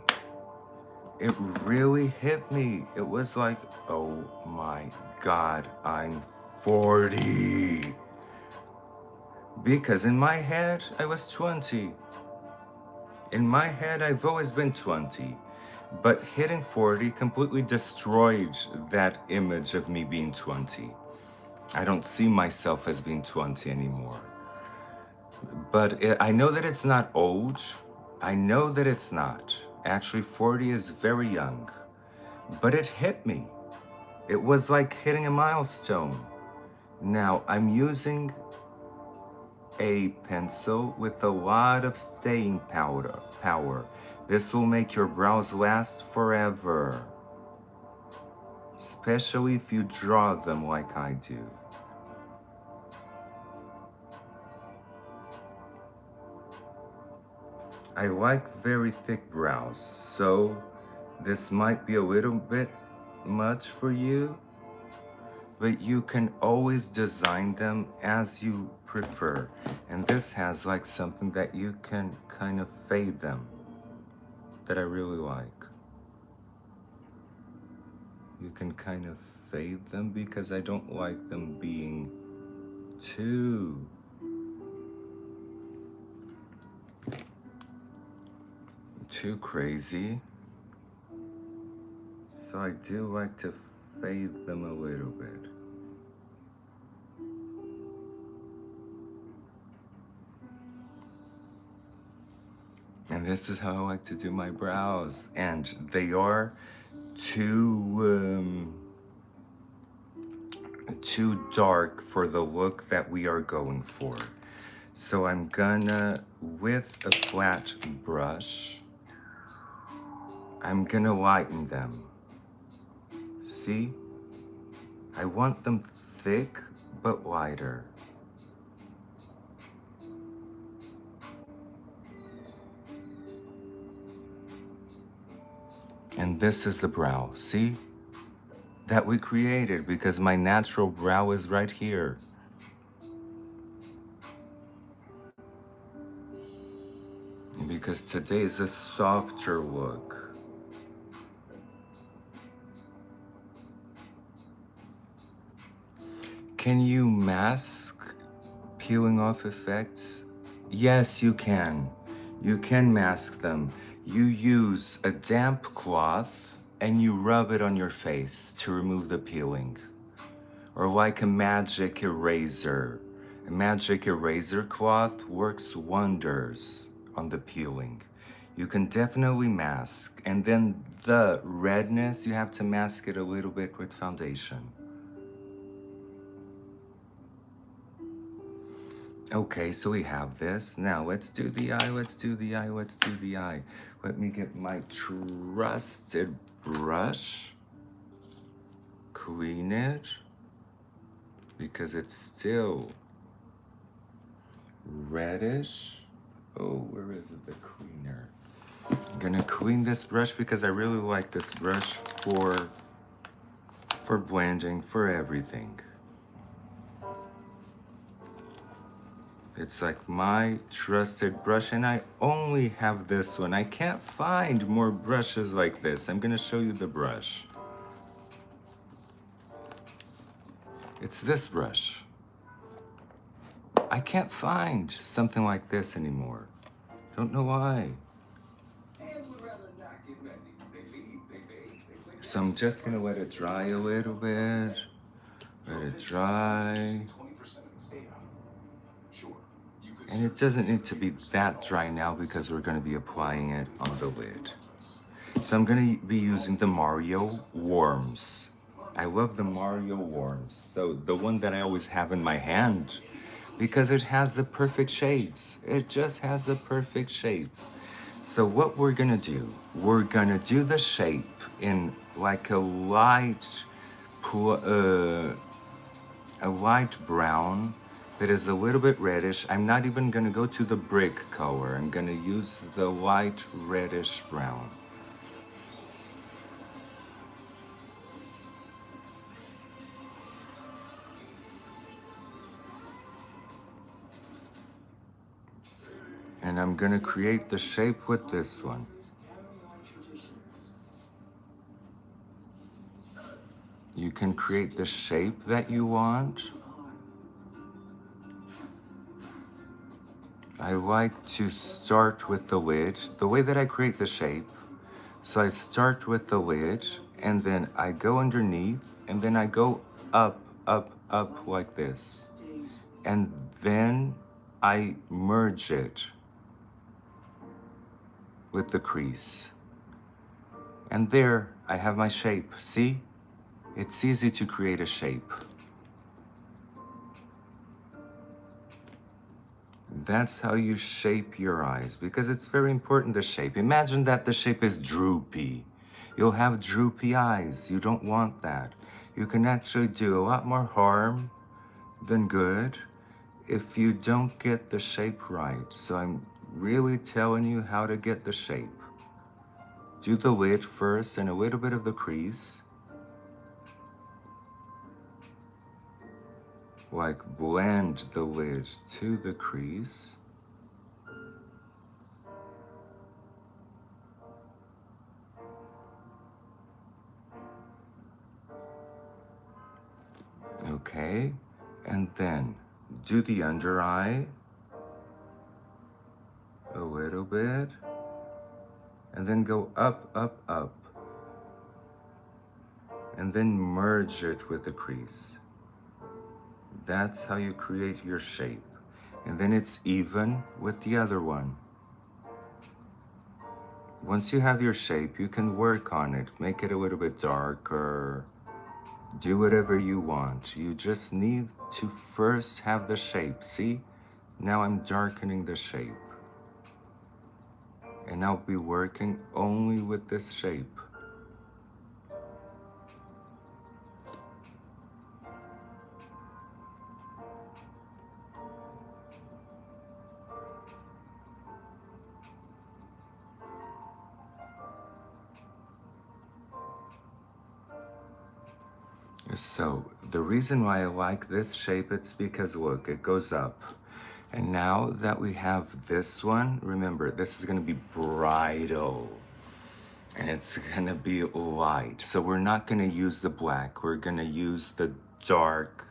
It really hit me. It was like, oh my God, I'm 40. Because in my head, I was 20. In my head, I've always been 20. But hitting 40 completely destroyed that image of me being 20. I don't see myself as being 20 anymore. But I know that it's not old. I know that it's not. Actually, 40 is very young. But it hit me. It was like hitting a milestone. Now, I'm using a pencil with a lot of staying power. This will make your brows last forever. Especially if you draw them like I do. I like very thick brows, so this might be a little bit much for you, but you can always design them as you prefer. And this has like something that you can kind of fade them, that I really like. You can kind of fade them because I don't like them being too crazy. So I do like to fade them a little bit. And this is how I like to do my brows. And they are too dark for the look that we are going for. So I'm gonna, with a flat brush, I'm gonna lighten them. See? I want them thick but lighter. And this is the brow, see? That we created because my natural brow is right here. Because today is a softer look. Can you mask peeling off effects? Yes, you can. You can mask them. You use a damp cloth and you rub it on your face to remove the peeling. Or like a magic eraser. A magic eraser cloth works wonders on the peeling. You can definitely mask. And then the redness, you have to mask it a little bit with foundation. Okay, so we have this. Now let's do the eye, let's do the eye, let's do the eye. Let me get my trusted brush, clean it, because it's still reddish. Oh, where is it, the cleaner? I'm gonna clean this brush because I really like this brush for blending, for everything. It's like my trusted brush, and I only have this one. I can't find more brushes like this. I'm gonna show you the brush. It's this brush. I can't find something like this anymore. Don't know why. So I'm just gonna let it dry a little bit. Let it dry. And it doesn't need to be that dry now because we're gonna be applying it on the lid. So I'm gonna be using the Mario worms. I love the Mario worms. So the one that I always have in my hand, because it has the perfect shades. It just has the perfect shades. So what we're gonna do, we're gonna do the shape in like a light brown that is a little bit reddish. I'm not even gonna go to the brick color. I'm gonna use the light reddish brown. And I'm gonna create the shape with this one. You can create the shape that you want. I like to start with the lid, the way that I create the shape. So I start with the lid, and then I go underneath, and then I go up, up, up like this. And then I merge it with the crease. And there I have my shape. See? It's easy to create a shape. That's how you shape your eyes, because it's very important, the shape. Imagine that the shape is droopy. You'll have droopy eyes. You don't want that. You can actually do a lot more harm than good if you don't get the shape right. So I'm really telling you how to get the shape. Do the lid first and a little bit of the crease. Like blend the lid to the crease. Okay, and then do the under eye a little bit, and then go up, up, up, and then merge it with the crease. That's how you create your shape. And then it's even with the other one. Once you have your shape, you can work on it, make it a little bit darker, do whatever you want. You just need to first have the shape. See, now I'm darkening the shape. And I'll be working only with this shape. So the reason why I like this shape, it's because look, it goes up. And now that we have this one, remember, this is gonna be bridal. And it's gonna be light. So we're not gonna use the black, we're gonna use the dark,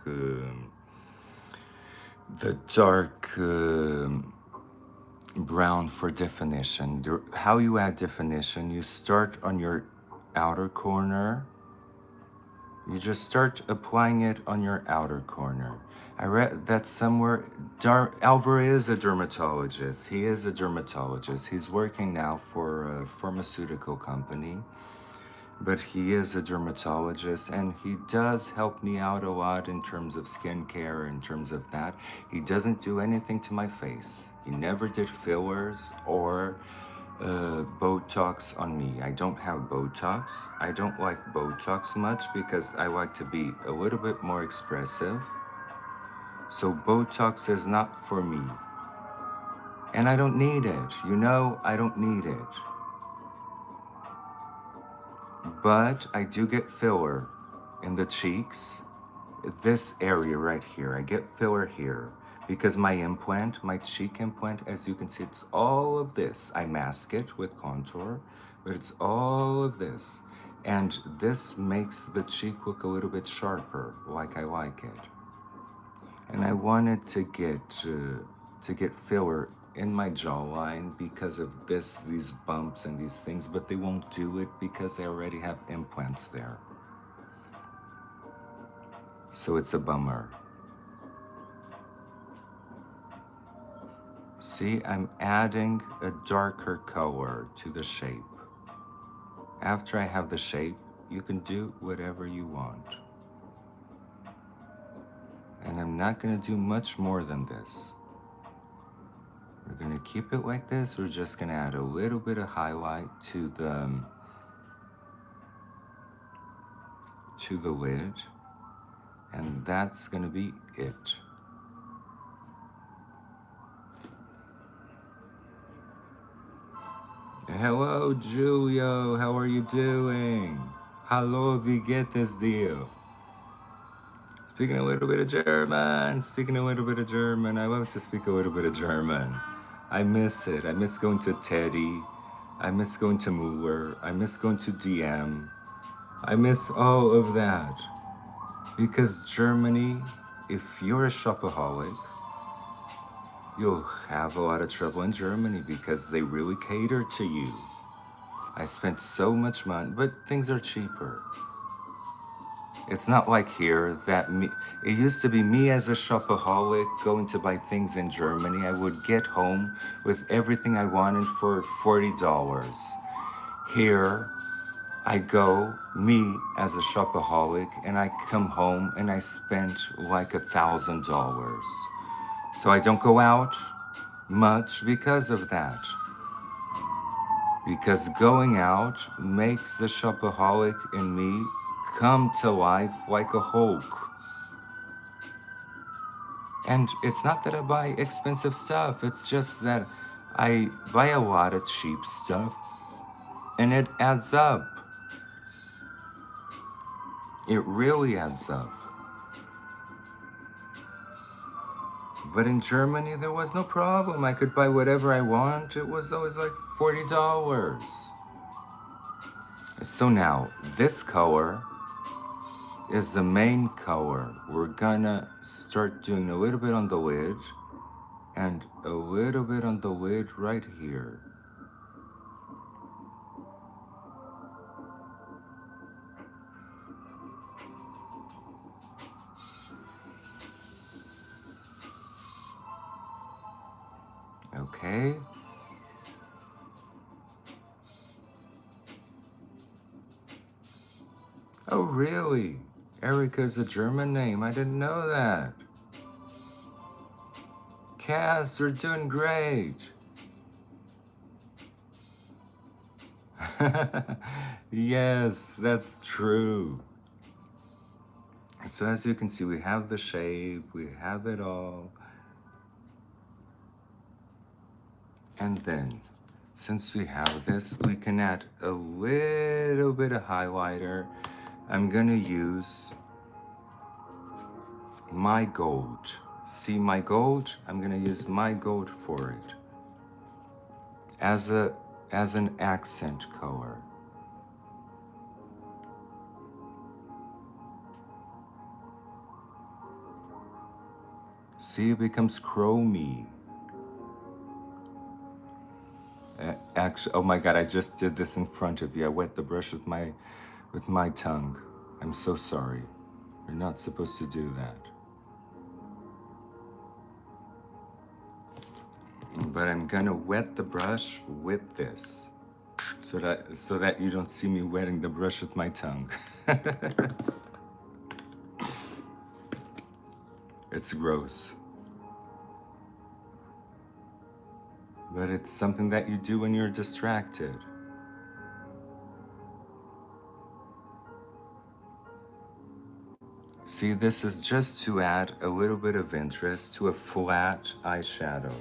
brown for definition. How you add definition, you start on your outer corner. You just start applying it on your outer corner. I read that somewhere, Alvaro is a dermatologist. He is a dermatologist. He's working now for a pharmaceutical company. but he is a dermatologist and he does help me out a lot in terms of skincare, in terms of that. He doesn't do anything to my face. He never did fillers or Botox on me. I don't have Botox. I don't like Botox much because I like to be a little bit more expressive. So Botox is not for me. And I don't need it. You know, I don't need it. But I do get filler in the cheeks. This area right here, I get filler here because my implant, my cheek implant, as you can see, it's all of this. I mask it with contour, but it's all of this. And this makes the cheek look a little bit sharper, like I like it. And I wanted to get filler in my jawline because of these bumps and these things, but they won't do it because I already have implants there. So it's a bummer. See, I'm adding a darker color to the shape. After I have the shape, you can do whatever you want. And I'm not gonna do much more than this. We're gonna keep it like this. We're just gonna add a little bit of highlight to the lid. And that's gonna be it. Hello, Julio. How are you doing? Hallo, wie geht es dir? Speaking a little bit of German. Speaking a little bit of German. I love to speak a little bit of German. I miss it. I miss going to Teddy. I miss going to Mueller. I miss going to DM. I miss all of that. Because Germany, if you're a shopaholic, you'll have a lot of trouble in Germany because they really cater to you. I spent so much money, but things are cheaper. It's not like here that it used to be me as a shopaholic going to buy things in Germany. I would get home with everything I wanted for $40. Here, I go, me as a shopaholic, and I come home and I spent like $1,000. So I don't go out much because of that. Because going out makes the shopaholic in me come to life like a Hulk. And it's not that I buy expensive stuff, it's just that I buy a lot of cheap stuff and it adds up. It really adds up. But in Germany, there was no problem. I could buy whatever I want. It was always like $40. So now, this color is the main color. We're gonna start doing a little bit on the lid and a little bit on the lid right here. Okay. Oh, really? Erica's a German name. I didn't know that. Cass, you're doing great. Yes, that's true. So as you can see, we have the shape, we have it all. And then, since we have this, we can add a little bit of highlighter. I'm gonna use my gold. See my gold? I'm gonna use my gold for it. As an accent color. See, it becomes chromy. Actually, oh my God, I just did this in front of you. I wet the brush with my tongue. I'm so sorry. You're not supposed to do that. But I'm gonna wet the brush with this. so that you don't see me wetting the brush with my tongue. It's gross. But it's something that you do when you're distracted. See, this is just to add a little bit of interest to a flat eyeshadow.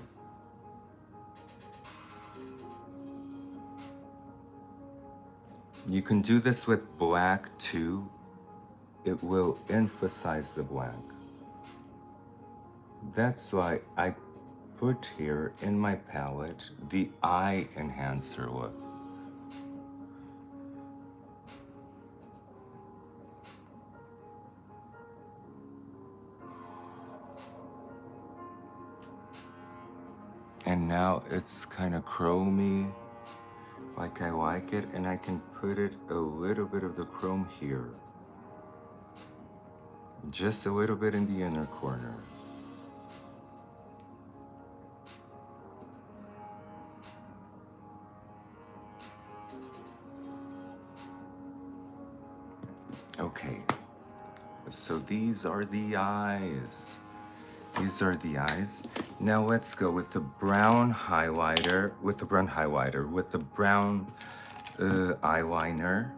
You can do this with black too. It will emphasize the black. That's why I put here in my palette the eye enhancer look. And now it's kind of chromy, like I like it, and I can put it a little bit of the chrome here. Just a little bit in the inner corner. Okay, so these are the eyes. These are the eyes. Now let's go with the brown highlighter, with the brown eyeliner.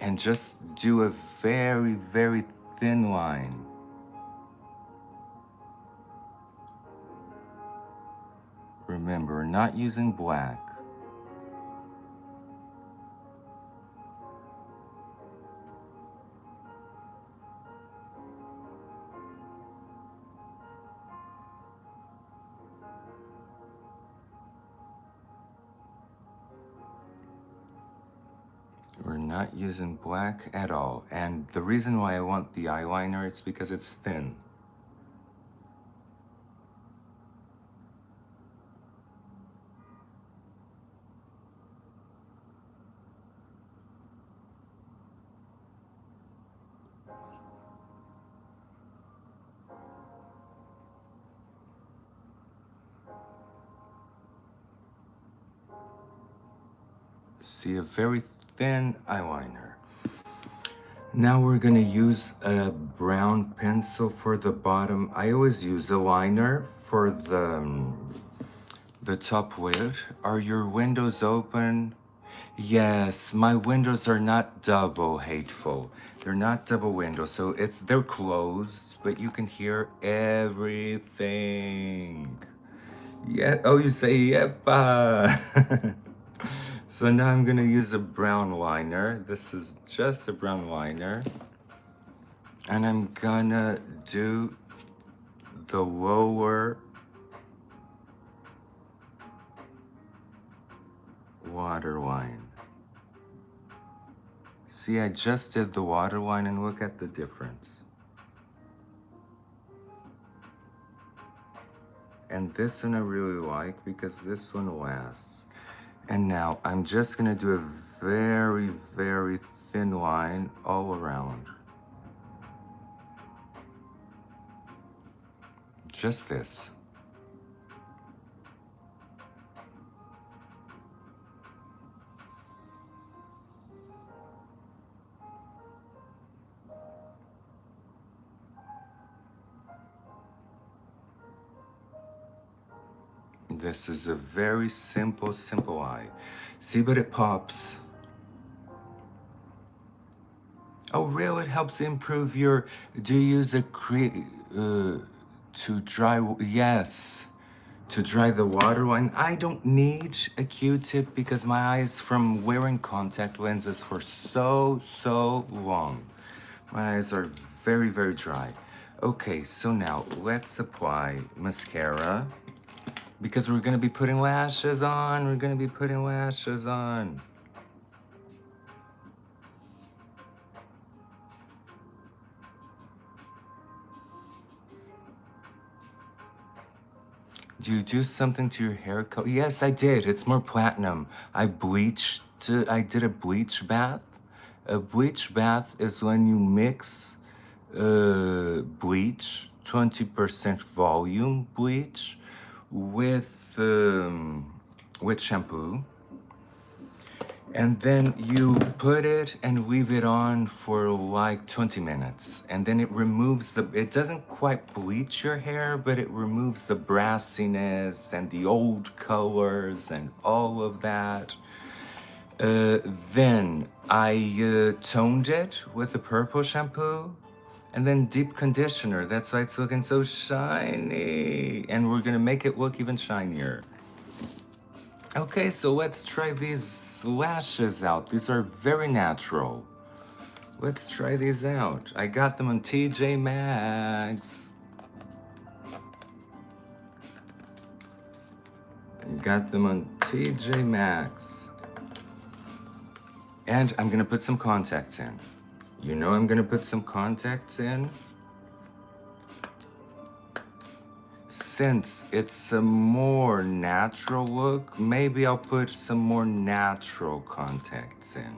And just do a very, very thin line. Remember, we're not using black. We're not using black at all. And the reason why I want the eyeliner is because it's thin. See, a very thin eyeliner. Now we're gonna use a brown pencil for the bottom. I always use a liner for the top lid. Are your windows open? Yes, my windows are not double, hateful. They're not double windows, so they're closed, but you can hear everything. Yeah, oh, you say yepa. So now I'm gonna use a brown liner. This is just a brown liner. And I'm gonna do the lower waterline. See, I just did the waterline and look at the difference. And this one I really like because this one lasts. And now I'm just gonna do a very, very thin line all around. Just this. This is a very simple eye. See, but it pops. Oh, really? It helps improve your. Do you use a to dry? Yes, to dry the waterline. I don't need a Q-tip because my eyes, from wearing contact lenses for so long, my eyes are very, very dry. Okay, so now let's apply mascara. Because we're gonna be putting lashes on. Do you do something to your hair color? Yes, I did. It's more platinum. I did a bleach bath. A bleach bath is when you mix bleach, 20% volume bleach, with with shampoo. And then you put it and leave it on for like 20 minutes. And then it removes it doesn't quite bleach your hair, but it removes the brassiness and the old colors and all of that. Then I toned it with the purple shampoo and then deep conditioner. That's why it's looking so shiny. And we're gonna make it look even shinier. Okay, so let's try these lashes out. These are very natural. Let's try these out. I got them on TJ Maxx. Got them on TJ Maxx. And I'm gonna put some contacts in. You know I'm gonna put some contacts in. Since it's a more natural look, maybe I'll put some more natural contacts in.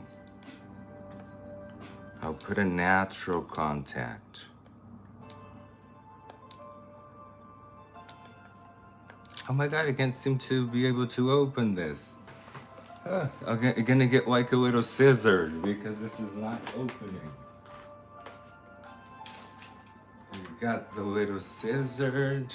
I'll put a natural contact. Oh my god, I can't seem to be able to open this. I'm gonna get like a little scissored because this is not opening. You got the little scissored.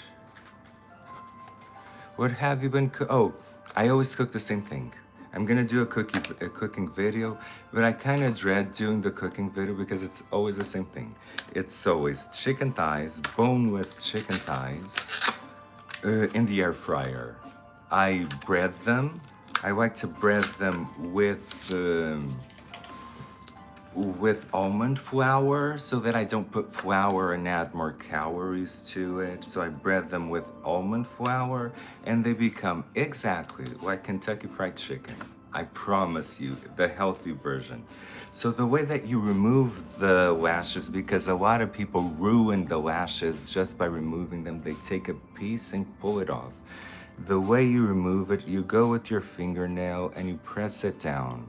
What have you been Oh, I always cook the same thing. I'm gonna do a cooking video, but I kind of dread doing the cooking video because it's always the same thing. It's always chicken thighs, boneless chicken thighs, in the air fryer. I bread them. I like to bread them with almond flour so that I don't put flour and add more calories to it. So I bread them with almond flour and they become exactly like Kentucky Fried Chicken. I promise you, the healthy version. So the way that you remove the lashes, because a lot of people ruin the lashes just by removing them, they take a piece and pull it off. The way you remove it, you go with your fingernail and you press it down.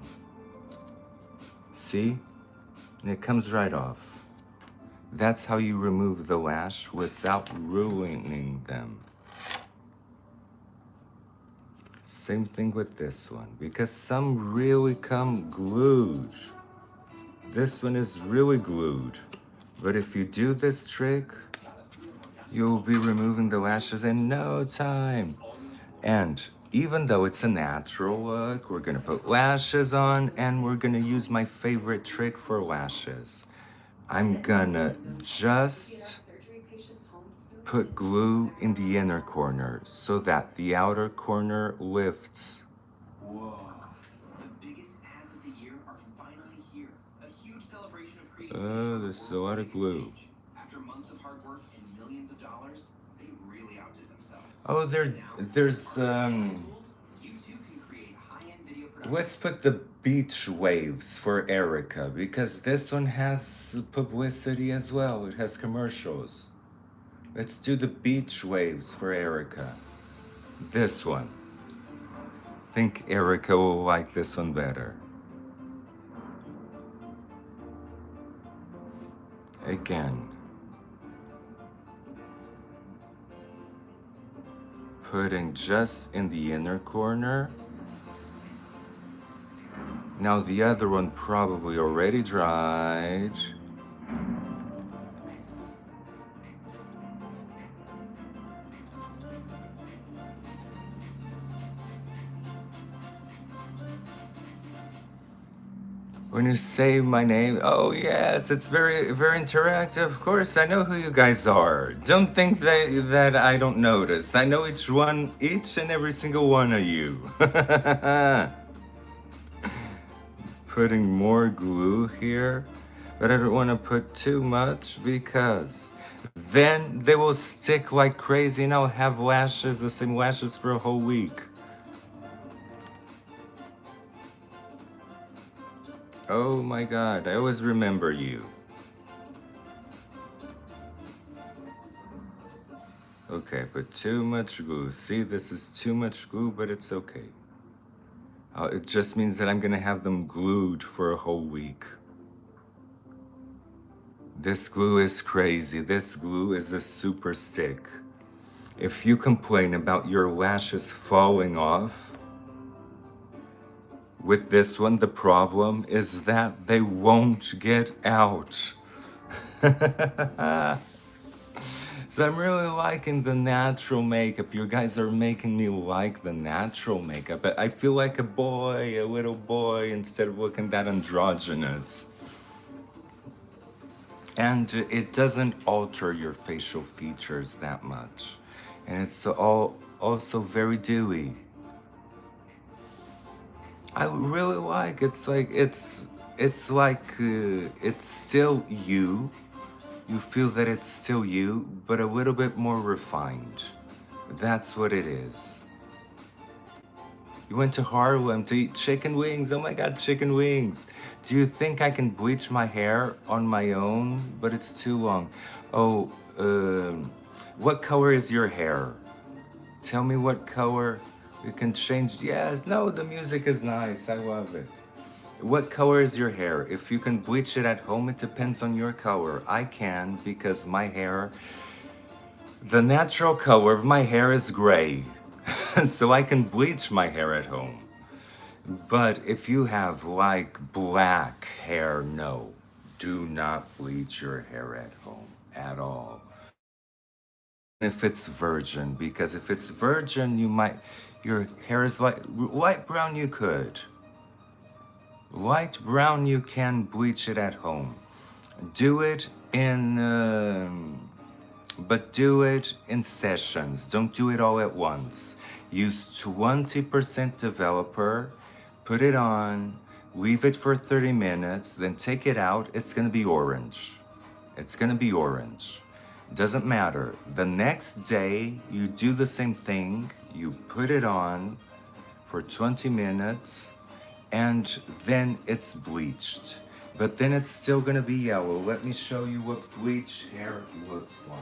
See? And it comes right off. That's how you remove the lash without ruining them. Same thing with this one, because some really come glued. This one is really glued. But if you do this trick, you'll be removing the lashes in no time. And even though it's a natural look, we're gonna put lashes on and we're gonna use my favorite trick for lashes. I'm gonna just put glue in the inner corner so that the outer corner lifts. Whoa, the biggest ads of the year are finally here. A huge celebration of creativity. There's a lot of glue. After months of hard work and millions of dollars, they really outdid themselves. Oh, there's let's put the beach waves for Erica because this one has publicity as well. It has commercials. Let's do the beach waves for Erica. This one. I think Erica will like this one better. Again. Putting just in the inner corner. Now the other one probably already dried. When you say my name, oh yes, it's very, very interactive. Of course, I know who you guys are. Don't think that I don't notice. I know each and every single one of you. Putting more glue here, but I don't want to put too much because then they will stick like crazy and I'll have lashes, the same lashes for a whole week. Oh my god, I always remember you. Okay, but too much glue. See, this is too much glue, but it's okay. It just means that I'm gonna have them glued for a whole week. This glue is crazy. This glue is a super stick. If you complain about your lashes falling off, with this one, the problem is that they won't get out. So I'm really liking the natural makeup. You guys are making me like the natural makeup. I feel like a boy, a little boy, instead of looking that androgynous. And it doesn't alter your facial features that much. And it's all also very dewy. I really like it's like it's still you. You feel that it's still you, but a little bit more refined. That's what it is. You went to Harlem to eat chicken wings. Oh my God, chicken wings. Do you think I can bleach my hair on my own? But it's too long. Oh, what color is your hair? Tell me what color. We can change. Yes, no, the music is nice. I love it. What color is your hair? If you can bleach it at home, it depends on your color. I can because my hair, the natural color of my hair is gray. So I can bleach my hair at home. But if you have like black hair, no, do not bleach your hair at home at all. If it's virgin, because if it's virgin, your hair is light brown, you could. Light brown, you can bleach it at home. Do it but do it in sessions. Don't do it all at once. Use 20% developer, put it on, leave it for 30 minutes, then take it out. It's gonna be orange. It's gonna be orange. Doesn't matter. The next day, you do the same thing. You put it on for 20 minutes, and then it's bleached. But then it's still gonna be yellow. Let me show you what bleached hair looks like.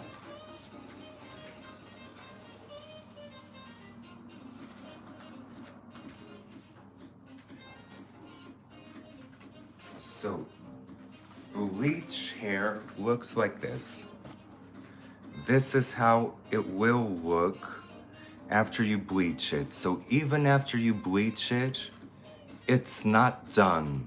So, bleach hair looks like this. This is how it will look after you bleach it. So even after you bleach it, it's not done.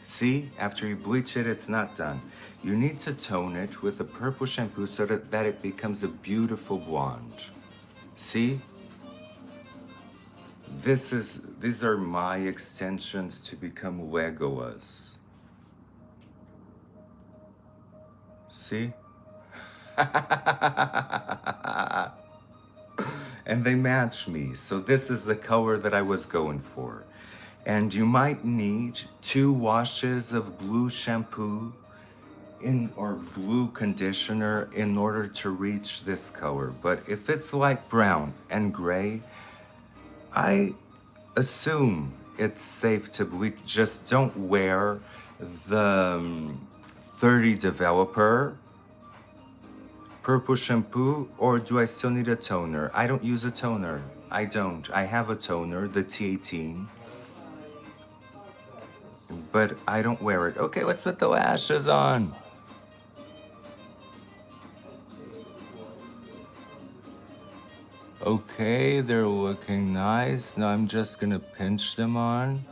See, after you bleach it, it's not done. You need to tone it with a purple shampoo so that it becomes a beautiful blonde. See? These are my extensions to become Legolas. See? And they match me. So this is the color that I was going for. And you might need 2 washes of blue shampoo or blue conditioner in order to reach this color. But if it's light brown and gray, I assume it's safe to bleach. Just don't wear the 30 developer purple shampoo, or do I still need a toner? I don't use a toner. I don't. I have a toner, the T18, but I don't wear it. Okay, let's put the lashes on. Okay, they're looking nice. Now I'm just gonna pinch them on.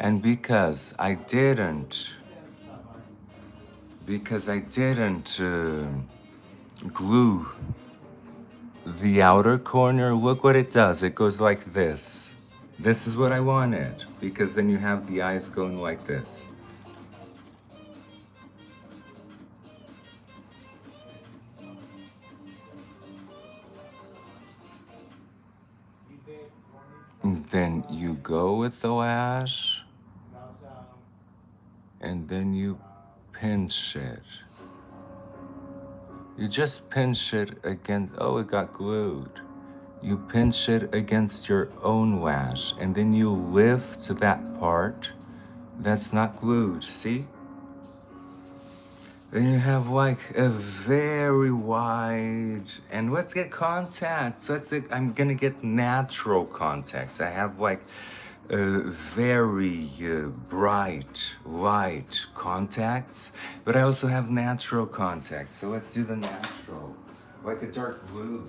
And because I didn't glue the outer corner, look what it does. It goes like this. This is what I wanted, because then you have the eyes going like this. And then you go with the lash, and then you pinch it. You just pinch it against, oh, it got glued. You pinch it against your own lash, and then you lift that part that's not glued, see? Then you have like a very wide, and let's get contacts. I'm gonna get natural contacts. I have like very bright white contacts, but I also have natural contacts. So let's do the natural, like a dark blue.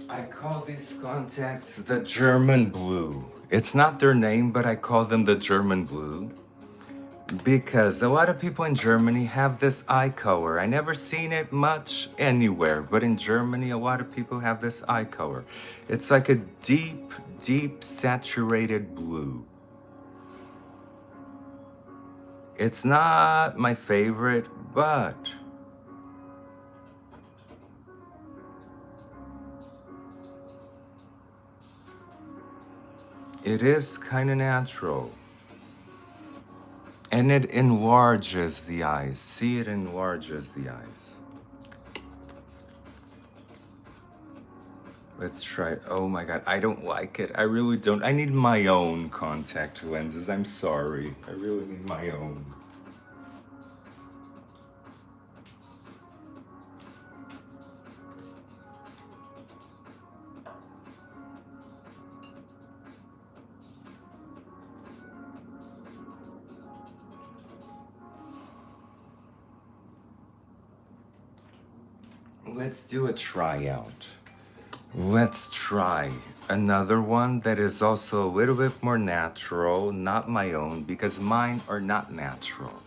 I call these contacts the German blue. It's not their name, but I call them the German blue because a lot of people in Germany have this eye color. I never seen it much anywhere, but in Germany, a lot of people have this eye color. It's like a deep, deep saturated blue. It's not my favorite, but it is kind of natural. And it enlarges the eyes. See, it enlarges the eyes. Let's try it. Oh my god, I don't like it. I really don't. I need my own contact lenses. I'm sorry. I really need my own. Let's do a tryout. Let's try another one that is also a little bit more natural, not my own, because mine are not natural.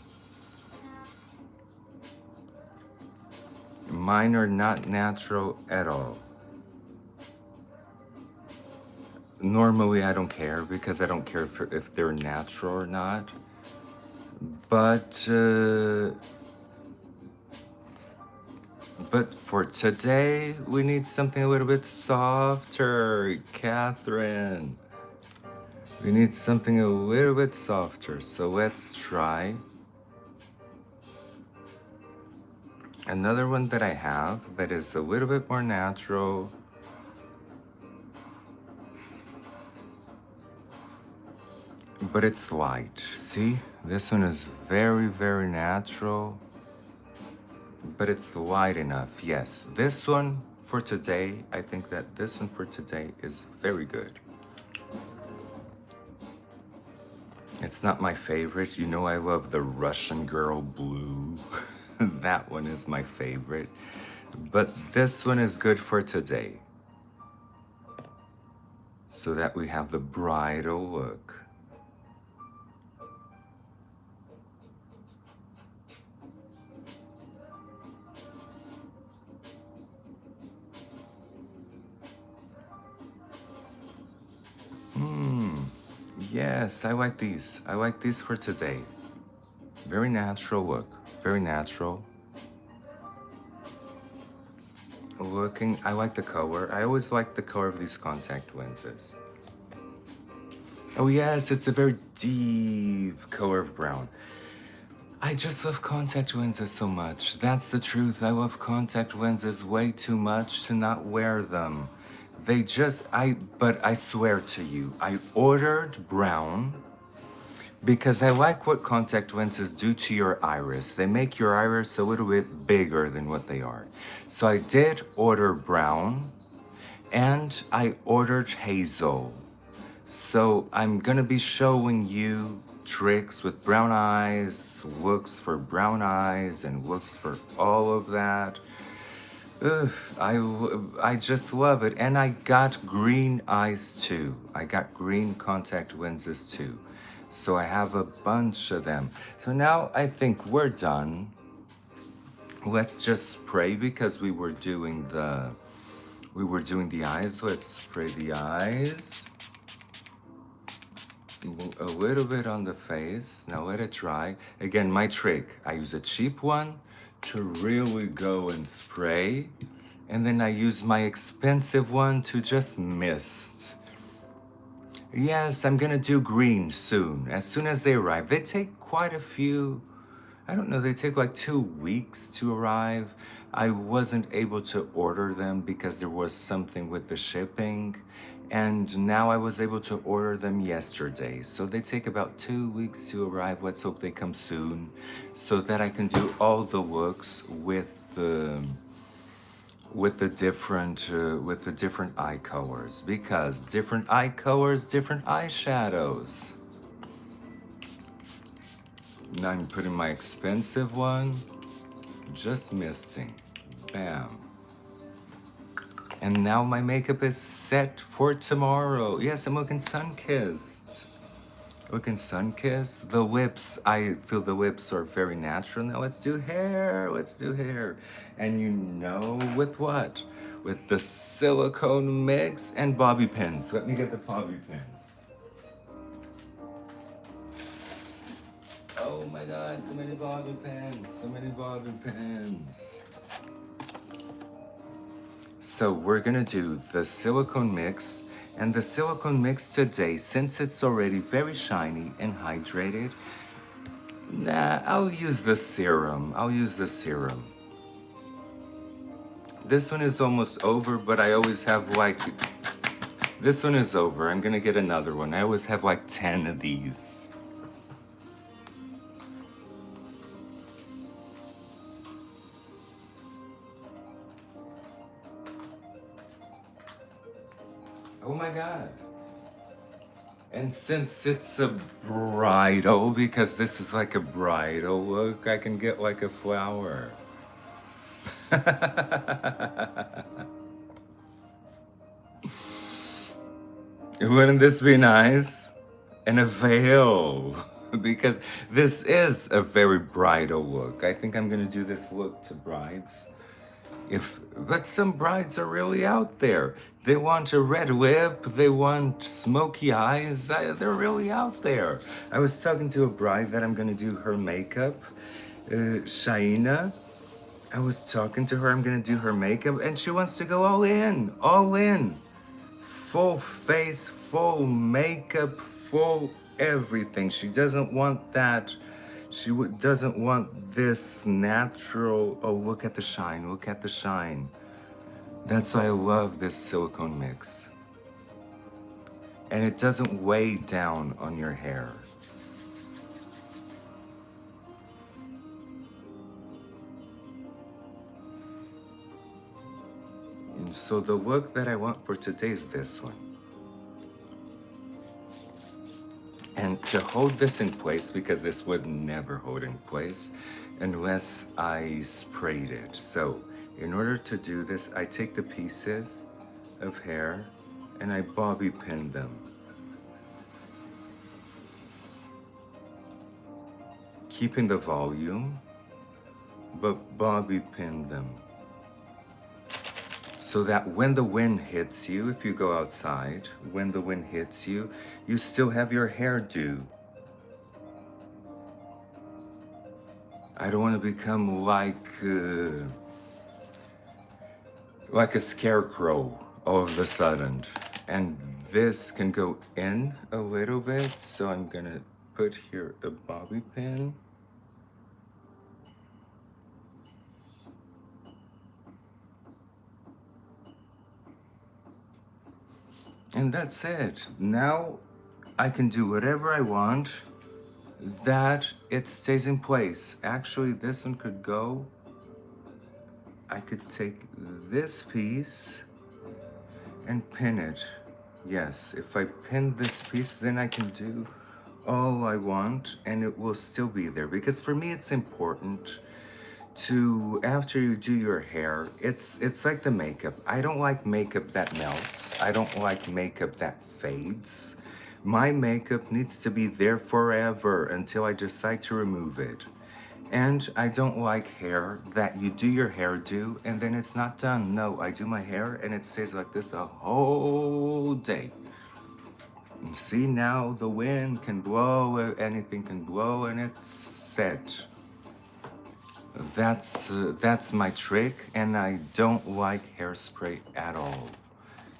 Mine are not natural at all. Normally, I don't care because I don't care if they're natural or not. But for today, we need something a little bit softer, Catherine. We need something a little bit softer. So let's try another one that I have that is a little bit more natural. But it's light. See, this one is very, very natural. But it's light enough. Yes, this one for today, I think that this one for today is very good. It's not my favorite. You know I love the Russian Girl Blue. That one is my favorite. But this one is good for today. So that we have the bridal look. Yes, I like these. I like these for today. Very natural look. Very natural. Looking, I like the color. I always like the color of these contact lenses. Oh yes, it's a very deep color of brown. I just love contact lenses so much. That's the truth. I love contact lenses way too much to not wear them. But I swear to you, I ordered brown because I like what contact lenses do to your iris. They make your iris a little bit bigger than what they are. So I did order brown and I ordered hazel. So I'm gonna be showing you tricks with brown eyes, looks for brown eyes, and looks for all of that. Ugh, I just love it. And I got green eyes too. I got green contact lenses too. So I have a bunch of them. So now I think we're done. Let's just spray because we were doing the eyes. Let's spray the eyes. A little bit on the face. Now let it dry. Again, my trick. I use a cheap one to really go and spray. And then I use my expensive one to just mist. Yes, I'm gonna do green soon. As soon as they arrive. They take quite a few, I don't know, they take like 2 weeks to arrive. I wasn't able to order them because there was something with the shipping. And now I was able to order them yesterday. So they take about 2 weeks to arrive. Let's hope they come soon so that I can do all the looks with the different eye colors, because different eye colors, different eyeshadows. Now I'm putting my expensive one, just misting, bam. And now my makeup is set for tomorrow. Yes, I'm looking sun-kissed. Looking sun-kissed. The lips, I feel the lips are very natural. Now let's do hair, let's do hair. And you know with what? With the silicone mix and bobby pins. Let me get the bobby pins. Oh my God, so many bobby pins, so many bobby pins. So we're gonna do the silicone mix, and the silicone mix today, since it's already very shiny and hydrated, nah, I'll use the serum. I'll use the serum. This one is almost over, but I always have like, this one is over. I'm gonna get another one. I always have like 10 of these. Oh my God. And since it's a bridal, because this is like a bridal look, I can get like a flower. Wouldn't this be nice? And a veil, because this is a very bridal look. I think I'm gonna do this look to brides. But some brides are really out there. They want a red lip, they want smoky eyes, they're really out there. I was talking to a bride that I'm gonna do her makeup, Shaina. I was talking to her, I'm gonna do her makeup, and she wants to go all in, all in. Full face, full makeup, full everything. She doesn't want that. Doesn't want this natural, oh, look at the shine, look at the shine. That's why I love this silicone mix. And it doesn't weigh down on your hair. And so the look that I want for today is this one. And to hold this in place, because this would never hold in place unless I sprayed it. So in order to do this, I take the pieces of hair and I bobby pin them. Keeping the volume, but bobby pin them. So that when the wind hits you, if you go outside, when the wind hits you, you still have your hairdo. I don't want to become like a scarecrow all of a sudden. And this can go in a little bit, so I'm gonna put here a bobby pin. And that's it. Now I can do whatever I want that it stays in place. Actually, this one could go. I could take this piece and pin it. Yes, if I pin this piece, then I can do all I want and it will still be there. Because for me, it's important to, after you do your hair, it's like the makeup. I don't like makeup that melts. I don't like makeup that fades. My makeup needs to be there forever until I decide to remove it. And I don't like hair that you do your hairdo and then it's not done. No, I do my hair and it stays like this the whole day. See, now the wind can blow, anything can blow, and it's set. That's my trick, and I don't like hairspray at all.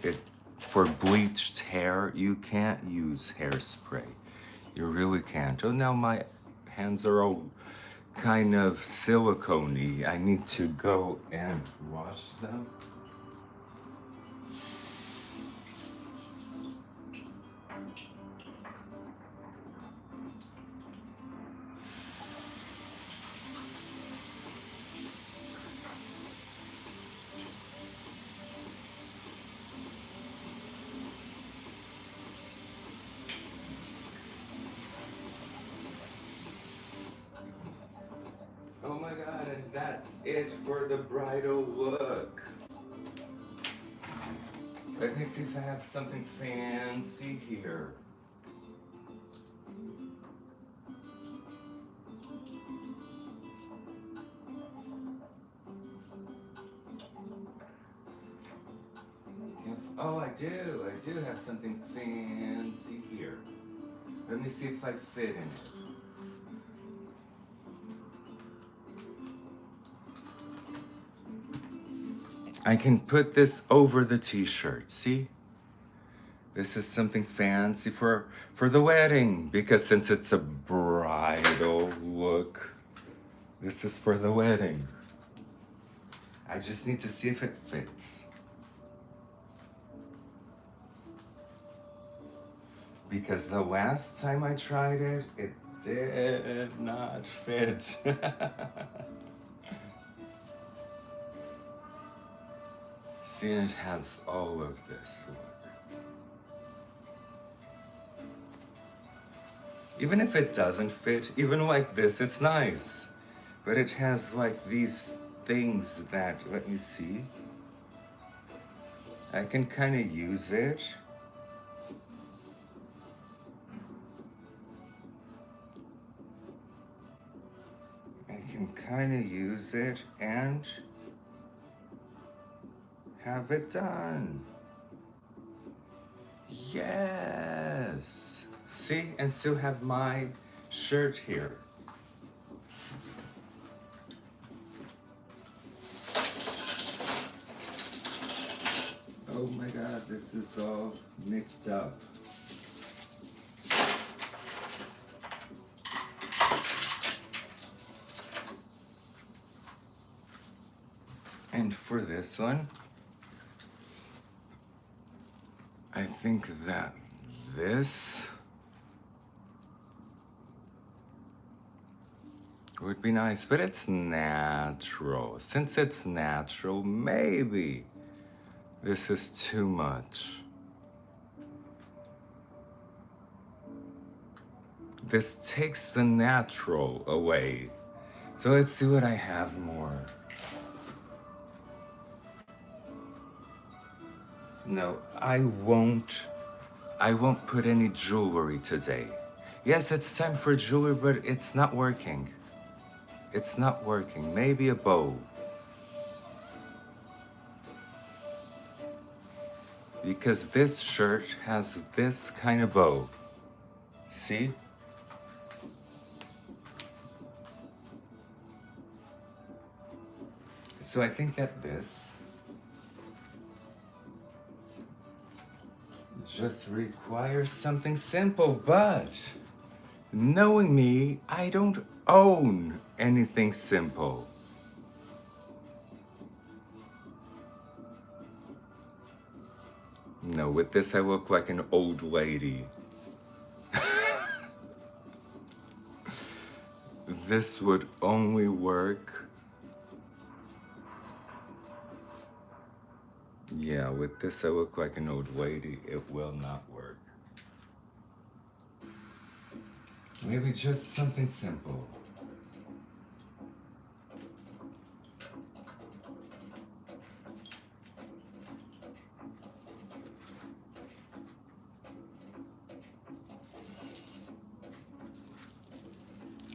It for bleached hair, you can't use hairspray. You really can't. Oh, now my hands are all kind of silicone-y. I need to go and wash them. Oh my god, and that's it for the bridal look. Let me see if I have something fancy here. Oh, I do have something fancy here. Let me see if I fit in it. I can put this over the t-shirt, see? This is something fancy for the wedding, because since it's a bridal look, this is for the wedding. I just need to see if it fits. Because the last time I tried it, it did not fit. See, it has all of this look. Even if it doesn't fit, even like this, it's nice. But it has like these things that, let me see. I can kind of use it. I can kind of use it and have it done. Yes. See, and still have my shirt here. Oh my god, this is all mixed up. And for this one, I think that this would be nice, but it's natural. Since it's natural, maybe this is too much. This takes the natural away. So let's see what I have more. No, I won't put any jewelry today. Yes, it's time for jewelry, but it's not working. It's not working. Maybe a bow. Because this shirt has this kind of bow. See? So I think that this just requires something simple, but knowing me, I don't own anything simple. No, with this I look like an old lady. This would only work. Yeah, with this I look like an old lady. It will not work. Maybe just something simple.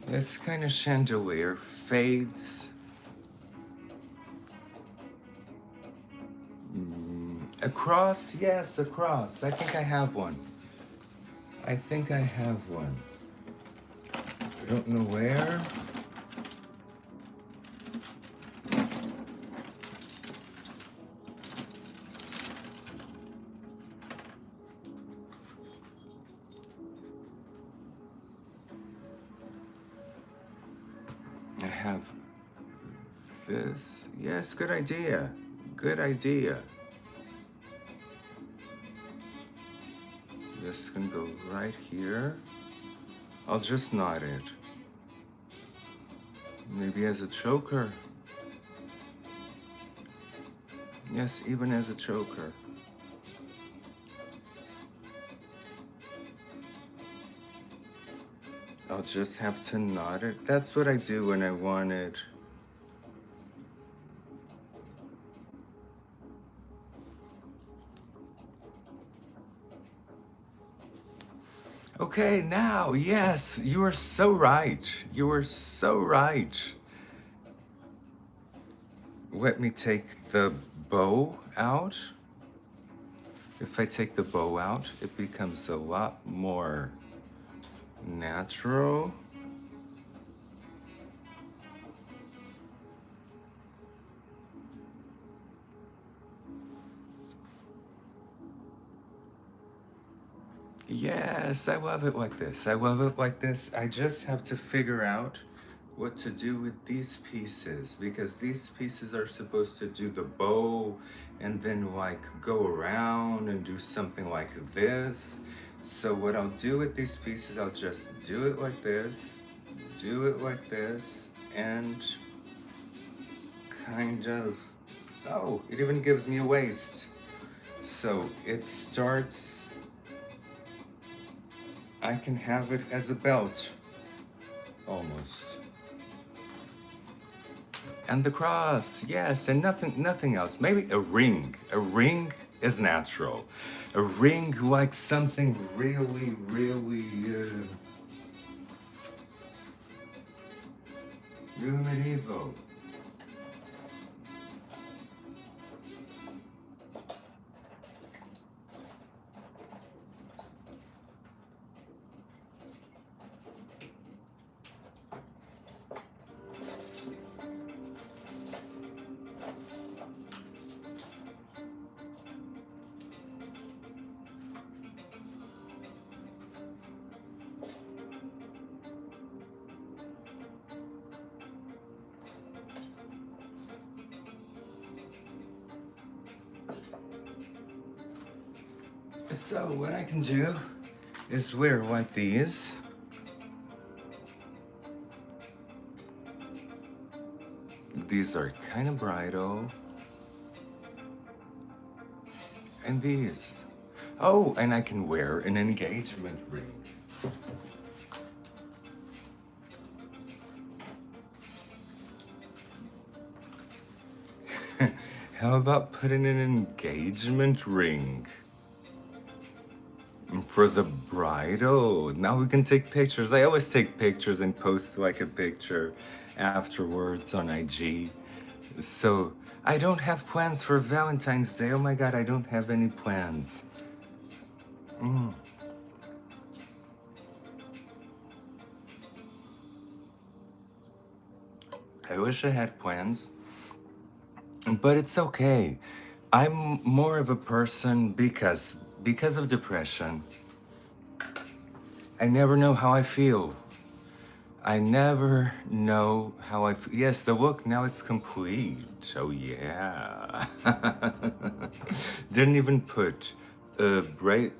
This kind of chandelier fades. A cross? Yes, a cross. I think I have one. I think I have one. I don't know where. have this. Yes, good idea. Good idea. This can go right here. I'll just knot it. Maybe as a choker. Yes, even as a choker. I'll just have to knot it. That's what I do when I want it. Okay, now, yes, you are so right. You are so right. Let me take the bow out. If I take the bow out, it becomes a lot more natural. Yes, I love it like this. I love it like this. I just have to figure out what to do with these pieces, because these pieces are supposed to do the bow and then like go around and do something like this. So what I'll do with these pieces, I'll just do it like this, do it like this, and kind of, oh, it even gives me a waist. So it starts, I can have it as a belt, almost. And the cross, yes, and nothing else. Maybe a ring. A ring is natural. A ring like something really, really, really medieval. So what I can do is wear like these. These are kind of bridal. And these. Oh, and I can wear an engagement ring. How about putting an engagement ring? For the bridal. Now we can take pictures. I always take pictures and post like a picture afterwards on IG. So I don't have plans for Valentine's Day. Oh my God, I don't have any plans. I wish I had plans, but it's okay. I'm more of a person because of depression. I never know how I feel. I never know how I feel. Yes, the look now is complete. Oh yeah. Didn't even put bright.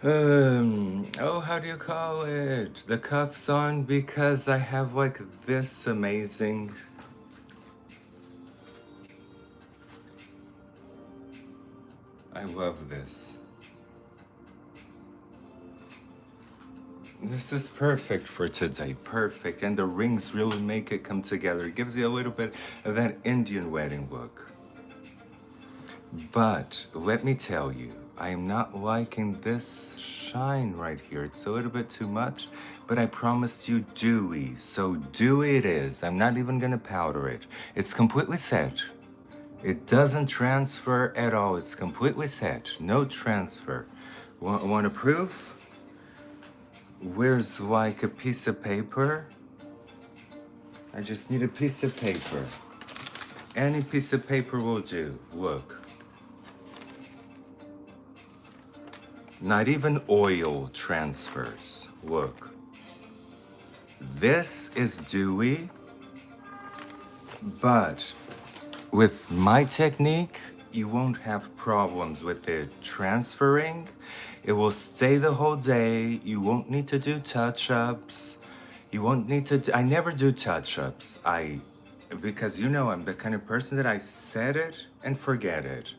Oh, how do you call it? The cuffs on, because I have like this amazing. I love this. This is perfect for today, perfect. And the rings really make it come together. It gives you a little bit of that Indian wedding look. But let me tell you, I am not liking this shine right here. It's a little bit too much, but I promised you dewy. So dewy it is. I'm not even gonna powder it. It's completely set. It doesn't transfer at all. It's completely set. No transfer. Want to prove? Where's like a piece of paper? I just need a piece of paper. Any piece of paper will do. Look. Not even oil transfers. Look. This is Dewy, but with my technique, you won't have problems with it transferring. It will stay the whole day. You won't need to do touch-ups. You won't need to. I never do touch-ups. Because you know I'm the kind of person that I set it and forget it.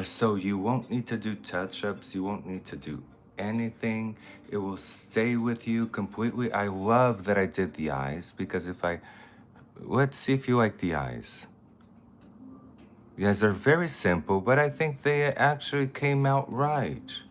So you won't need to do touch-ups. You won't need to do anything. It will stay with you completely. I love that I did the eyes because let's see if you like the eyes. Yes, they're very simple, but I think they actually came out right.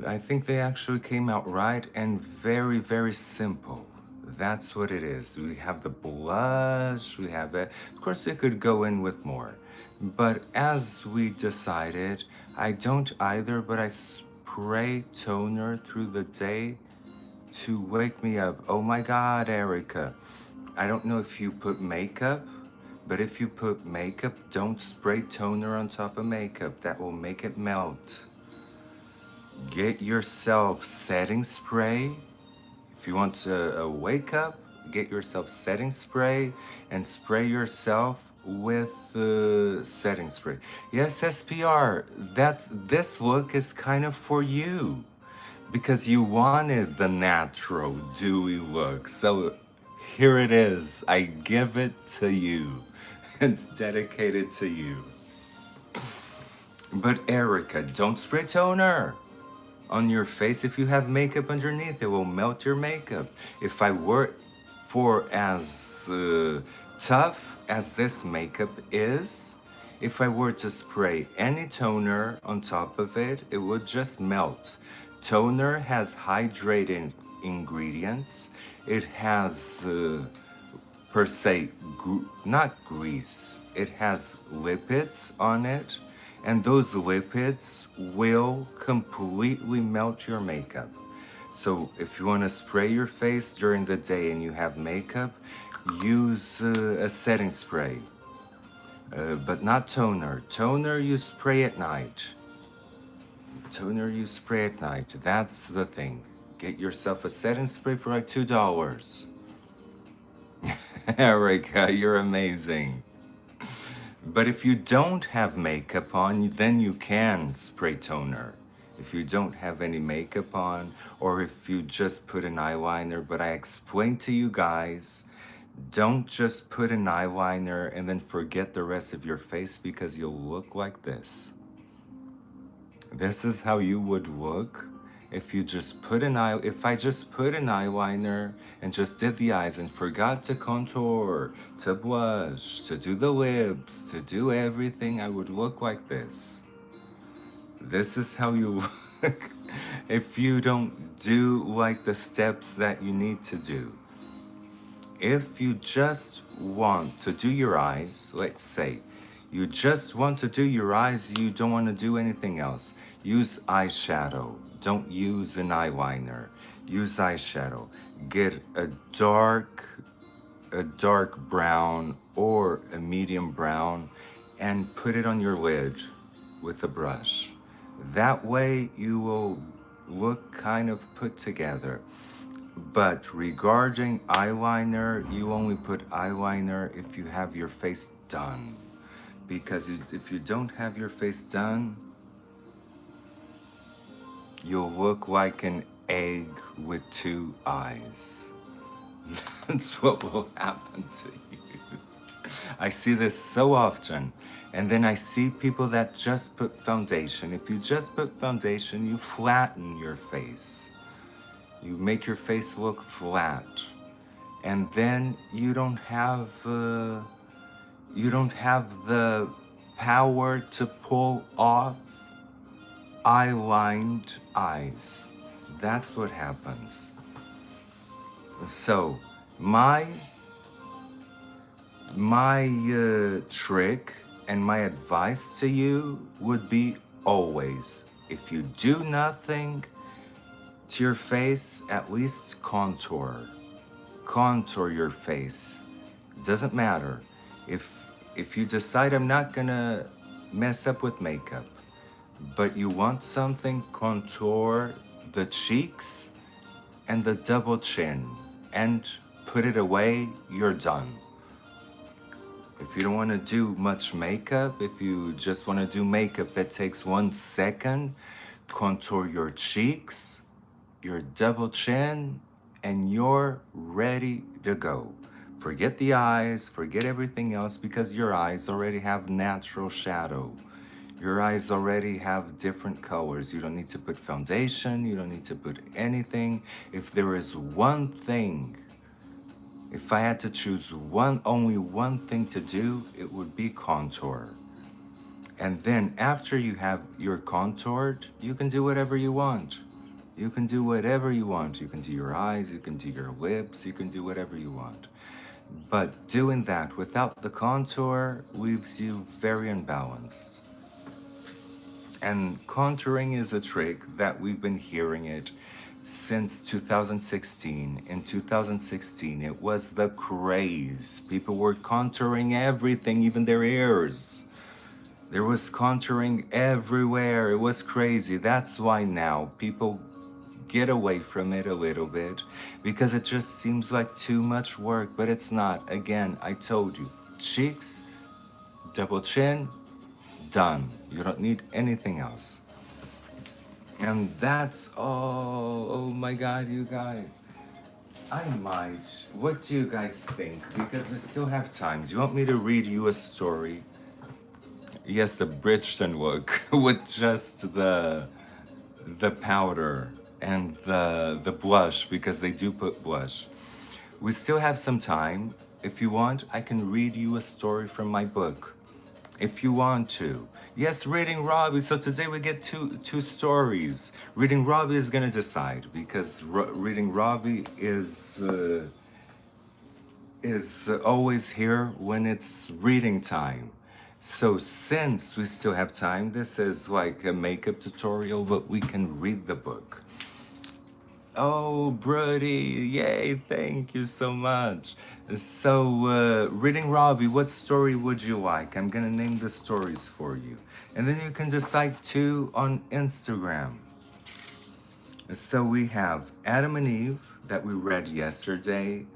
I think they actually came out right and very, very simple. That's what it is. We have the blush, we have it. Of course, we could go in with more. But as we decided, I don't either, but I spray toner through the day to wake me up. Oh my God, Erica. I don't know if you put makeup, but if you put makeup, don't spray toner on top of makeup. That will make it melt. Get yourself setting spray. If you want to wake up, get yourself setting spray and spray yourself with setting spray. Yes, SPR, this look is kind of for you because you wanted the natural dewy look. So here it is. I give it to you. It's dedicated to you. But Erica, don't spray toner on your face. If you have makeup underneath, it will melt your makeup. If I were for as tough as this makeup is, if I were to spray any toner on top of it, it would just melt. Toner has hydrating ingredients. It has per se, not grease. It has lipids on it, and those lipids will completely melt your makeup. So if you want to spray your face during the day and you have makeup, use a setting spray, but not toner. Toner you spray at night. Toner you spray at night. That's the thing. Get yourself a setting spray for like $2. Erica, you're amazing. But if you don't have makeup on, then you can spray toner. If you don't have any makeup on, or if you just put an eyeliner, but I explained to you guys, don't just put an eyeliner and then forget the rest of your face because you'll look like this. This is how you would look if you just put if I just put an eyeliner and just did the eyes and forgot to contour, to blush, to do the lips, to do everything, I would look like this. This is how you look if you don't do like the steps that you need to do. If you just want to do your eyes, let's say, you just want to do your eyes, you don't want to do anything else. Use eyeshadow. Don't use an eyeliner. Use eyeshadow. Get a dark brown or a medium brown and put it on your lid with a brush. That way you will look kind of put together. But regarding eyeliner, you only put eyeliner if you have your face done. Because if you don't have your face done, you'll look like an egg with two eyes. That's what will happen to you. I see this so often. And then I see people that just put foundation. If you just put foundation, you flatten your face. You make your face look flat. And then you don't have the power to pull off eye-lined eyes. That's what happens. So my trick and my advice to you would be always, if you do nothing to your face, at least contour. Contour your face. Doesn't matter. If you decide I'm not gonna mess up with makeup, but you want something, contour the cheeks and the double chin and put it away, you're done. If you don't want to do much makeup, if you just want to do makeup that takes 1 second, contour your cheeks, your double chin, and you're ready to go. Forget the eyes, forget everything else because your eyes already have natural shadow. Your eyes already have different colors. You don't need to put foundation, you don't need to put anything. If there is one thing, if I had to choose only one thing to do, it would be contour. And then after you have your contoured, you can do whatever you want. You can do whatever you want. You can do your eyes, you can do your lips, you can do whatever you want. But doing that without the contour leaves you very unbalanced. And contouring is a trick that we've been hearing it since 2016. In 2016, it was the craze. People were contouring everything, even their ears. There was contouring everywhere. It was crazy. That's why now people get away from it a little bit because it just seems like too much work, but it's not. Again, I told you, cheeks, double chin, done. You don't need anything else. And that's all. Oh my God, you guys. I might. What do you guys think? Because we still have time. Do you want me to read you a story? Yes, the Bridgeton look with just the powder and the blush, because they do put blush. We still have some time. If you want, I can read you a story from my book. If you want to. Yes, Reading Robbie. So today we get two stories. Reading Robbie is gonna decide because Reading Robbie is always here when it's reading time. So since we still have time, this is like a makeup tutorial, but we can read the book. Oh, Brody, yay, thank you so much. So, Reading Robbie, what story would you like? I'm gonna name the stories for you. And then you can decide too on Instagram. So we have Adam and Eve that we read yesterday.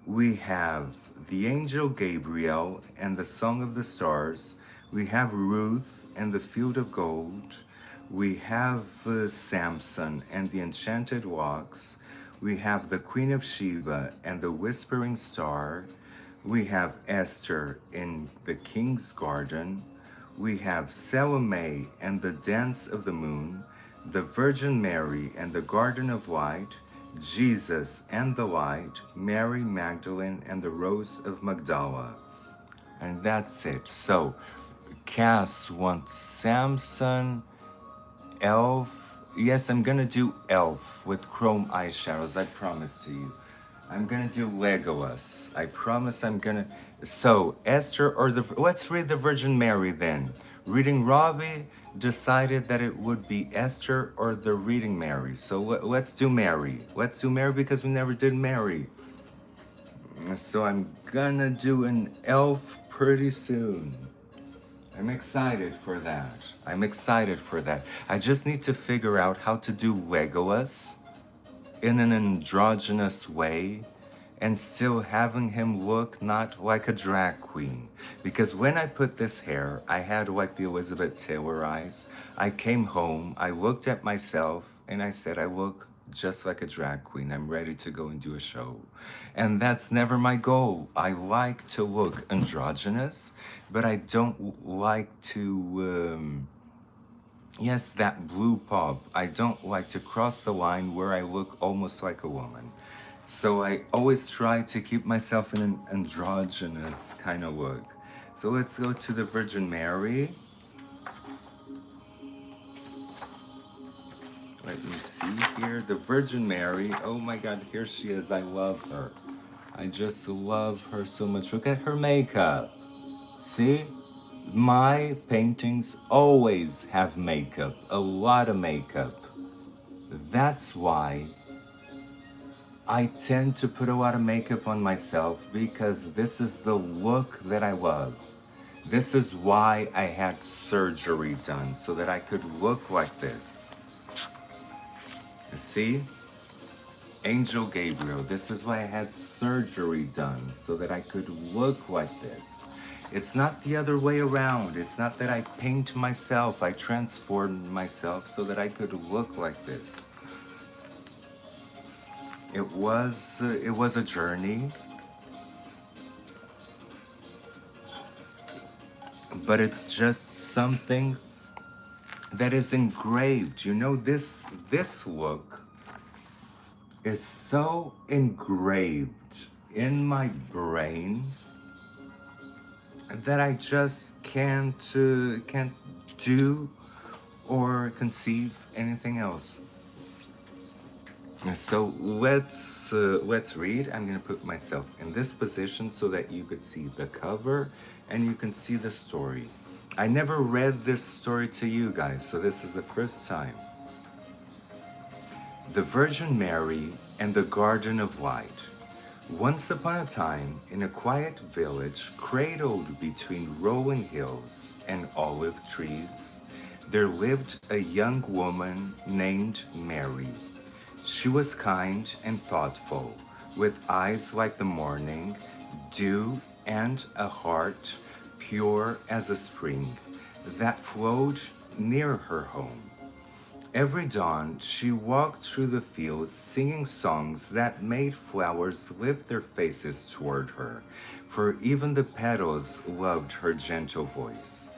We have the angel Gabriel and the Song of the Stars. We have Ruth and the Field of Gold. We have Samson and the Enchanted Walks. We have the Queen of Sheba and the Whispering Star. We have Esther in the King's Garden. We have Salome and the Dance of the Moon, the Virgin Mary and the Garden of Light, Jesus and the Light, Mary Magdalene and the Rose of Magdala. And that's it. So, Cass wants Samson, Elf. Yes, I'm gonna do Elf with chrome eyeshadows, I promise to you. I'm gonna do Legolas. I promise I'm gonna. So, Esther or the. Let's read the Virgin Mary then. Reading Robbie decided that it would be Esther or the Reading Mary. So, let's do Mary. Let's do Mary because we never did Mary. So, I'm gonna do an elf pretty soon. I'm excited for that. I'm excited for that. I just need to figure out how to do Legolas in an androgynous way and still having him look not like a drag queen. Because when I put this hair, I had like the Elizabeth Taylor eyes. I came home, I looked at myself, and I said, I look just like a drag queen. I'm ready to go and do a show. And that's never my goal. I like to look androgynous, but I don't like to... Yes, that blue pop. I don't like to cross the line where I look almost like a woman. So I always try to keep myself in an androgynous kind of look. So let's go to the Virgin Mary. Let me see here. The Virgin Mary. Oh my God, here she is. I love her. I just love her so much. Look at her makeup. See? My paintings always have makeup, a lot of makeup. That's why I tend to put a lot of makeup on myself because this is the look that I love. This is why I had surgery done, so that I could look like this. You see? Angel Gabriel. This is why I had surgery done, so that I could look like this. It's not the other way around. It's not that I paint myself, I transformed myself so that I could look like this. It was a journey, but it's just something that is engraved. You know, this look is so engraved in my brain that I just can't do or conceive anything else. So let's read. I'm gonna put myself in this position so that you could see the cover and you can see the story. I never read this story to you guys, so this is the first time. The Virgin Mary and the Garden of Light. Once upon a time, in a quiet village cradled between rolling hills and olive trees, there lived a young woman named Mary. She was kind and thoughtful, with eyes like the morning, dew, and a heart pure as a spring that flowed near her home. Every dawn, she walked through the fields singing songs that made flowers lift their faces toward her, for even the petals loved her gentle voice.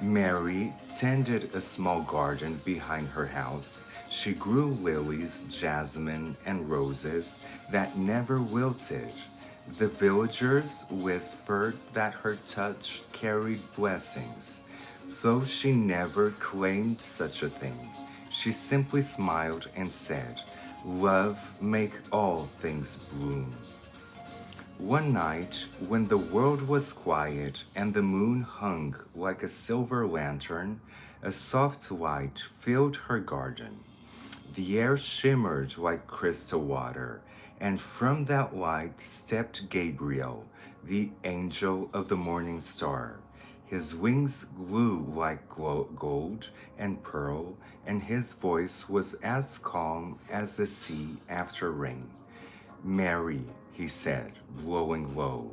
Mary tended a small garden behind her house. She grew lilies, jasmine, and roses that never wilted. The villagers whispered that her touch carried blessings, though she never claimed such a thing. She simply smiled and said, "Love make all things bloom." One night, when the world was quiet and the moon hung like a silver lantern, a soft light filled her garden. The air shimmered like crystal water, and from that light stepped Gabriel, the angel of the morning star. His wings glue like gold and pearl, and his voice was as calm as the sea after rain. "Mary," he said, blowing low,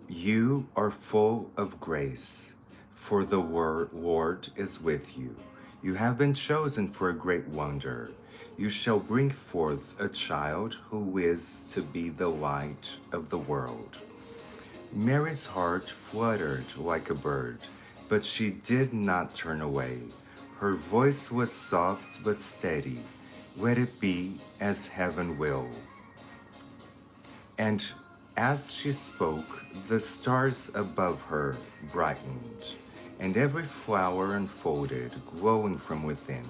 "you are full of grace, for the Lord is with you. You have been chosen for a great wonder. You shall bring forth a child who is to be the light of the world." Mary's heart fluttered like a bird, but she did not turn away. Her voice was soft but steady. "Let it be as heaven will." And as she spoke, the stars above her brightened, and every flower unfolded, glowing from within.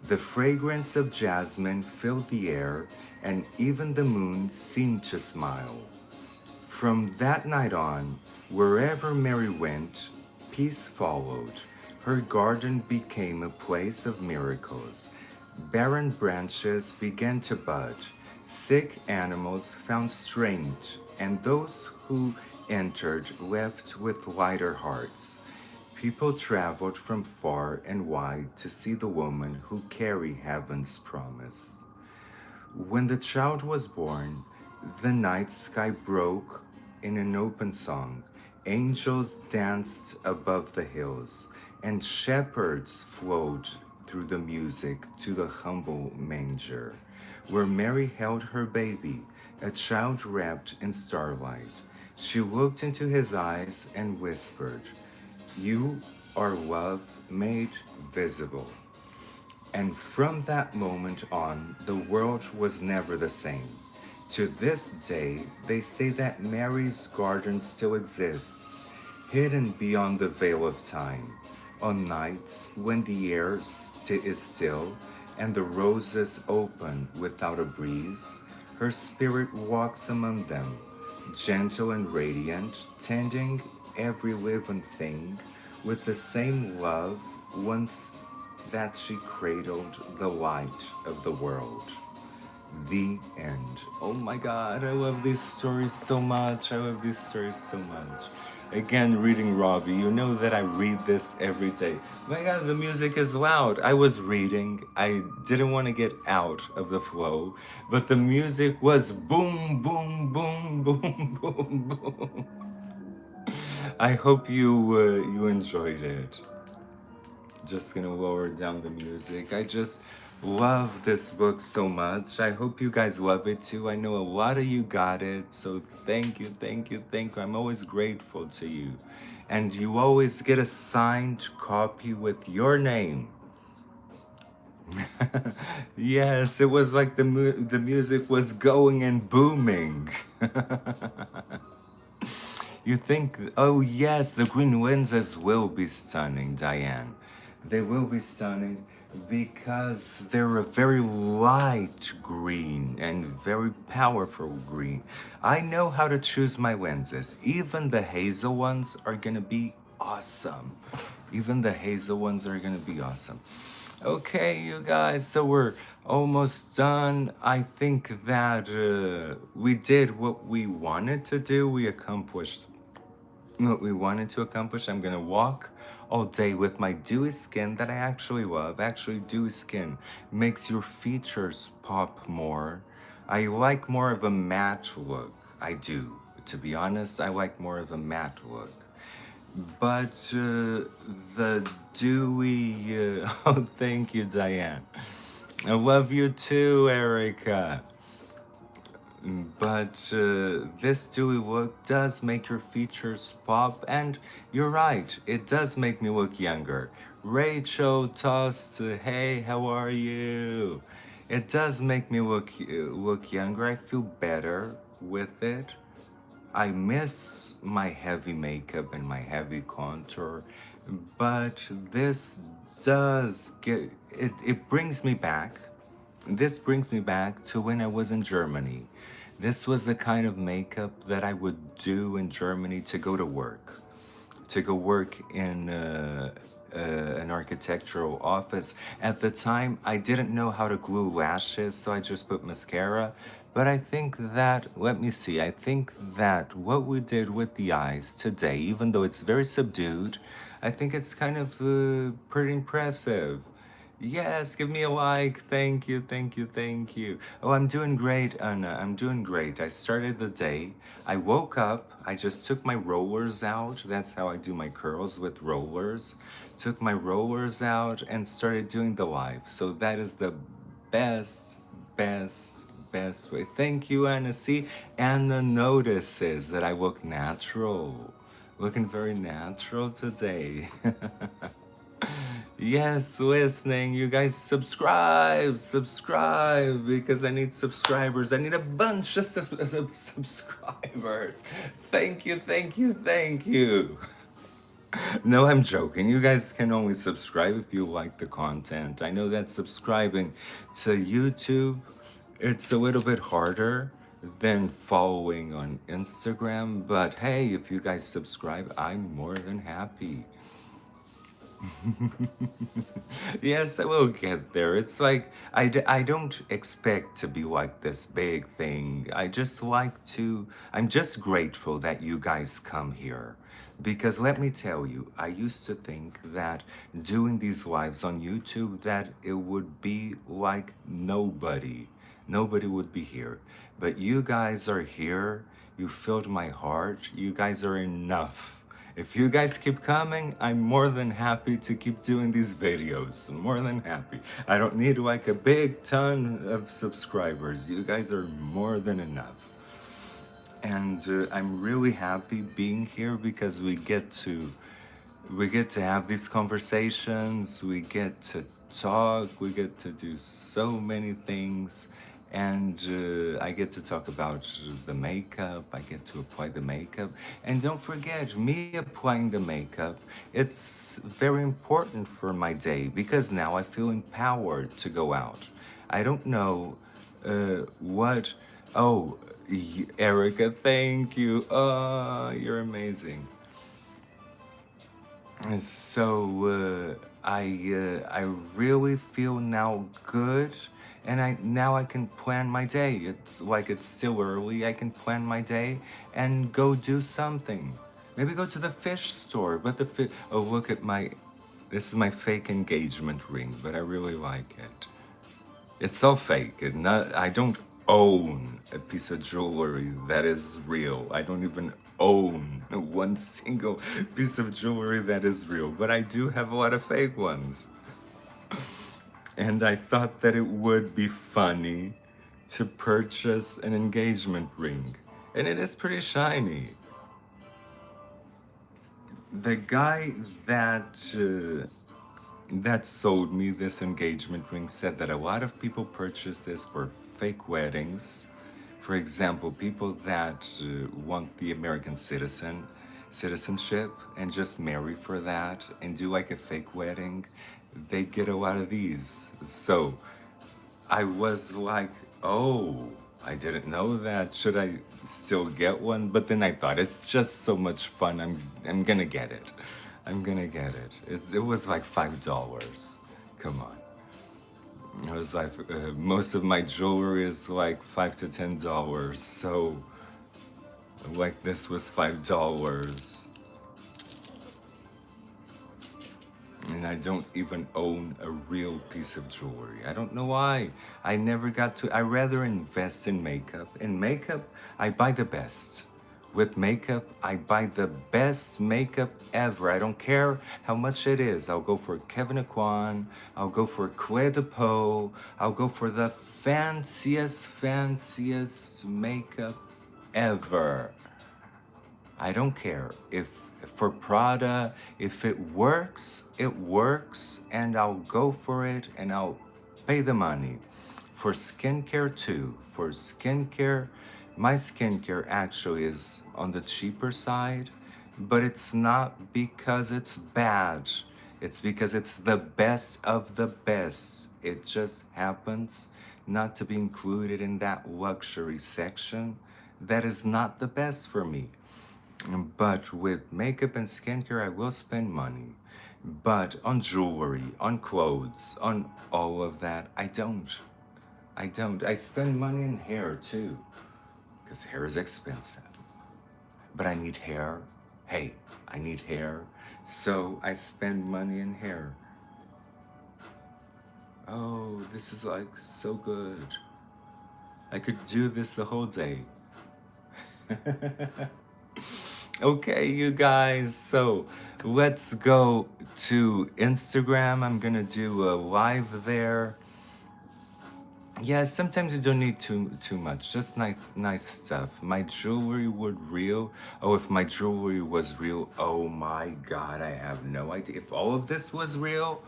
The fragrance of jasmine filled the air, and even the moon seemed to smile. From that night on, wherever Mary went, peace followed. Her garden became a place of miracles. Barren branches began to bud. Sick animals found strength, and those who entered left with lighter hearts. People traveled from far and wide to see the woman who carried heaven's promise. When the child was born, the night sky broke in an open song. Angels danced above the hills, and shepherds flowed through the music to the humble manger, where Mary held her baby, a child wrapped in starlight. She looked into his eyes and whispered, "You are love made visible." And from that moment on, the world was never the same. To this day, they say that Mary's garden still exists, hidden beyond the veil of time. On nights when the air is still and the roses open without a breeze, her spirit walks among them, gentle and radiant, tending every living thing with the same love once that she cradled the light of the world. The end. Oh my god, I love these stories so much. I love these stories so much. Again, reading Robbie. You know that I read this every day. My God, the music is loud. I was reading. I didn't want to get out of the flow, but the music was boom, boom, boom, boom, boom, boom. I hope you enjoyed it. Just gonna lower down the music. I just love this book so much. I hope you guys love it too. I know a lot of you got it, so thank you, thank you, thank you. I'm always grateful to you. And you always get a signed copy with your name. Yes, it was like the music was going and booming. You think, oh yes, the green lenses will be stunning, Diane. They will be stunning because they're a very light green and very powerful green. I know how to choose my lenses. Even the hazel ones are gonna be awesome. Even the hazel ones are gonna be awesome. Okay, you guys, so we're almost done. I think that we did what we wanted to do. We accomplished what we wanted to accomplish. I'm gonna walk all day with my dewy skin that I actually love. Actually, dewy skin makes your features pop more. I like more of a matte look. I do. To be honest, I like more of a matte look. But the dewy, oh, thank you, Diane. I love you too, Erica. But this dewy look does make your features pop, and you're right, it does make me look younger. Rachel Tost, hey, how are you? It does make me look younger. I feel better with it. I miss my heavy makeup and my heavy contour, but this does get it. It brings me back. This brings me back to when I was in Germany. This was the kind of makeup that I would do in Germany to go to work. To go work in an architectural office. At the time, I didn't know how to glue lashes, so I just put mascara. But I think that, let me see, I think that what we did with the eyes today, even though it's very subdued, I think it's kind of pretty impressive. Yes, give me a like. Thank you, thank you, thank you. Oh, I'm doing great, Anna. I'm doing great. I started the day. I woke up. I just took my rollers out. That's how I do my curls, with rollers. Took my rollers out and started doing the live. So that is the best, best way. Thank you, Anna. See, Anna notices that I look natural. Looking very natural today. Yes, listening. You guys subscribe, because I need subscribers. I need a bunch of subscribers. Thank you, thank you, thank you. No, I'm joking. You guys can only subscribe if you like the content. I know that subscribing to YouTube, it's a little bit harder than following on Instagram, but hey, if you guys subscribe, I'm more than happy. Yes, I will get there. It's like, I don't expect to be like this big thing. I'm just grateful that you guys come here. Because let me tell you, I used to think that doing these lives on YouTube, that it would be like nobody would be here. But you guys are here. You filled my heart. You guys are enough. If you guys keep coming, I'm more than happy to keep doing these videos. More than happy. I don't need like a big ton of subscribers. You guys are more than enough. And I'm really happy being here because we get to have these conversations, we get to talk, we get to do so many things, and I get to talk about the makeup, I get to apply the makeup. And don't forget, me applying the makeup, it's very important for my day because now I feel empowered to go out. I don't know what. Oh, Erica, thank you. You're amazing. So I really feel now good, and I can plan my day. It's like it's still early. I can plan my day and go do something. Maybe go to the fish store. But the fish. Oh, look at my. This is my fake engagement ring, but I really like it. It's all fake. I don't own a piece of jewelry that is real. I don't even own one single piece of jewelry that is real, but I do have a lot of fake ones. And I thought that it would be funny to purchase an engagement ring. And it is pretty shiny. The guy that sold me this engagement ring said that a lot of people purchase this for fake weddings. For example, people that want the American citizenship and just marry for that and do like a fake wedding, they get a lot of these. So I was like, oh, I didn't know that. Should I still get one? But then I thought it's just so much fun. I'm gonna get it. I'm gonna get it. It was like $5. Come on. It was like most of my jewelry is like $5 to $10. So like this was $5. And I don't even own a real piece of jewelry. I don't know why. I never got to. I rather invest in makeup. In makeup, I buy the best. With makeup, I buy the best makeup ever. I don't care how much it is. I'll go for Kevin Aquan. I'll go for Clé de Peau. I'll go for the fanciest makeup ever. I don't care if for Prada, if it works, and I'll go for it and I'll pay the money. For skincare too. For skincare, my skincare actually is on the cheaper side, but it's not because it's bad. It's because it's the best of the best. It just happens not to be included in that luxury section. That is not the best for me. But with makeup and skincare, I will spend money. But on jewelry, on clothes, on all of that, I don't. I don't. I spend money in hair too, because hair is expensive. But I need hair. Hey, I need hair. So I spend money in hair. Oh, this is like so good. I could do this the whole day. Okay, you guys, so let's go to Instagram. I'm gonna do a live there. Yeah, sometimes you don't need too much, just nice stuff. My jewelry would real. Oh, if my jewelry was real, oh my God, I have no idea. If all of this was real,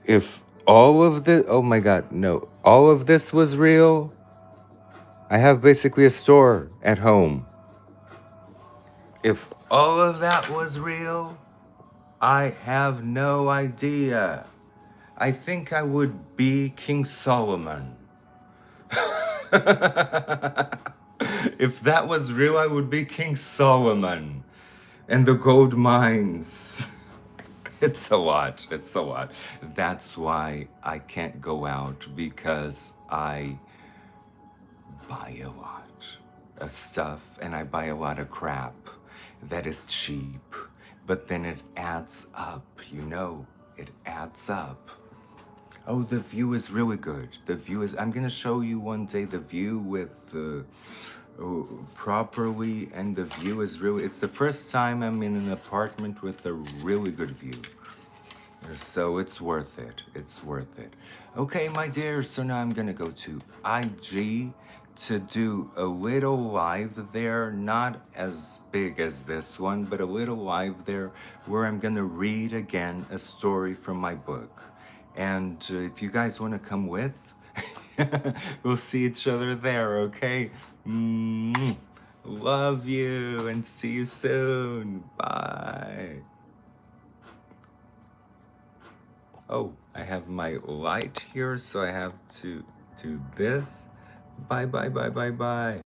if all of this, oh my God, no, all of this was real, I have basically a store at home. If all of that was real, I have no idea. I think I would be King Solomon. If that was real, I would be King Solomon. And the gold mines. It's a lot. It's a lot. That's why I can't go out, because I buy a lot of stuff and I buy a lot of crap that is cheap, but then it adds up, it adds up. Oh, the view is really good. The view is, I'm gonna show you one day the view with properly, and the view is really, it's the first time I'm in an apartment with a really good view. So it's worth it. It's worth it. Okay, my dear. So now I'm gonna go to IG to do a little live there, not as big as this one, but a little live there where I'm gonna read again a story from my book. And if you guys want to come with, we'll see each other there, okay? Love you and see you soon. Bye. Oh, I have my light here, so I have to do this. Bye, bye, bye, bye, bye.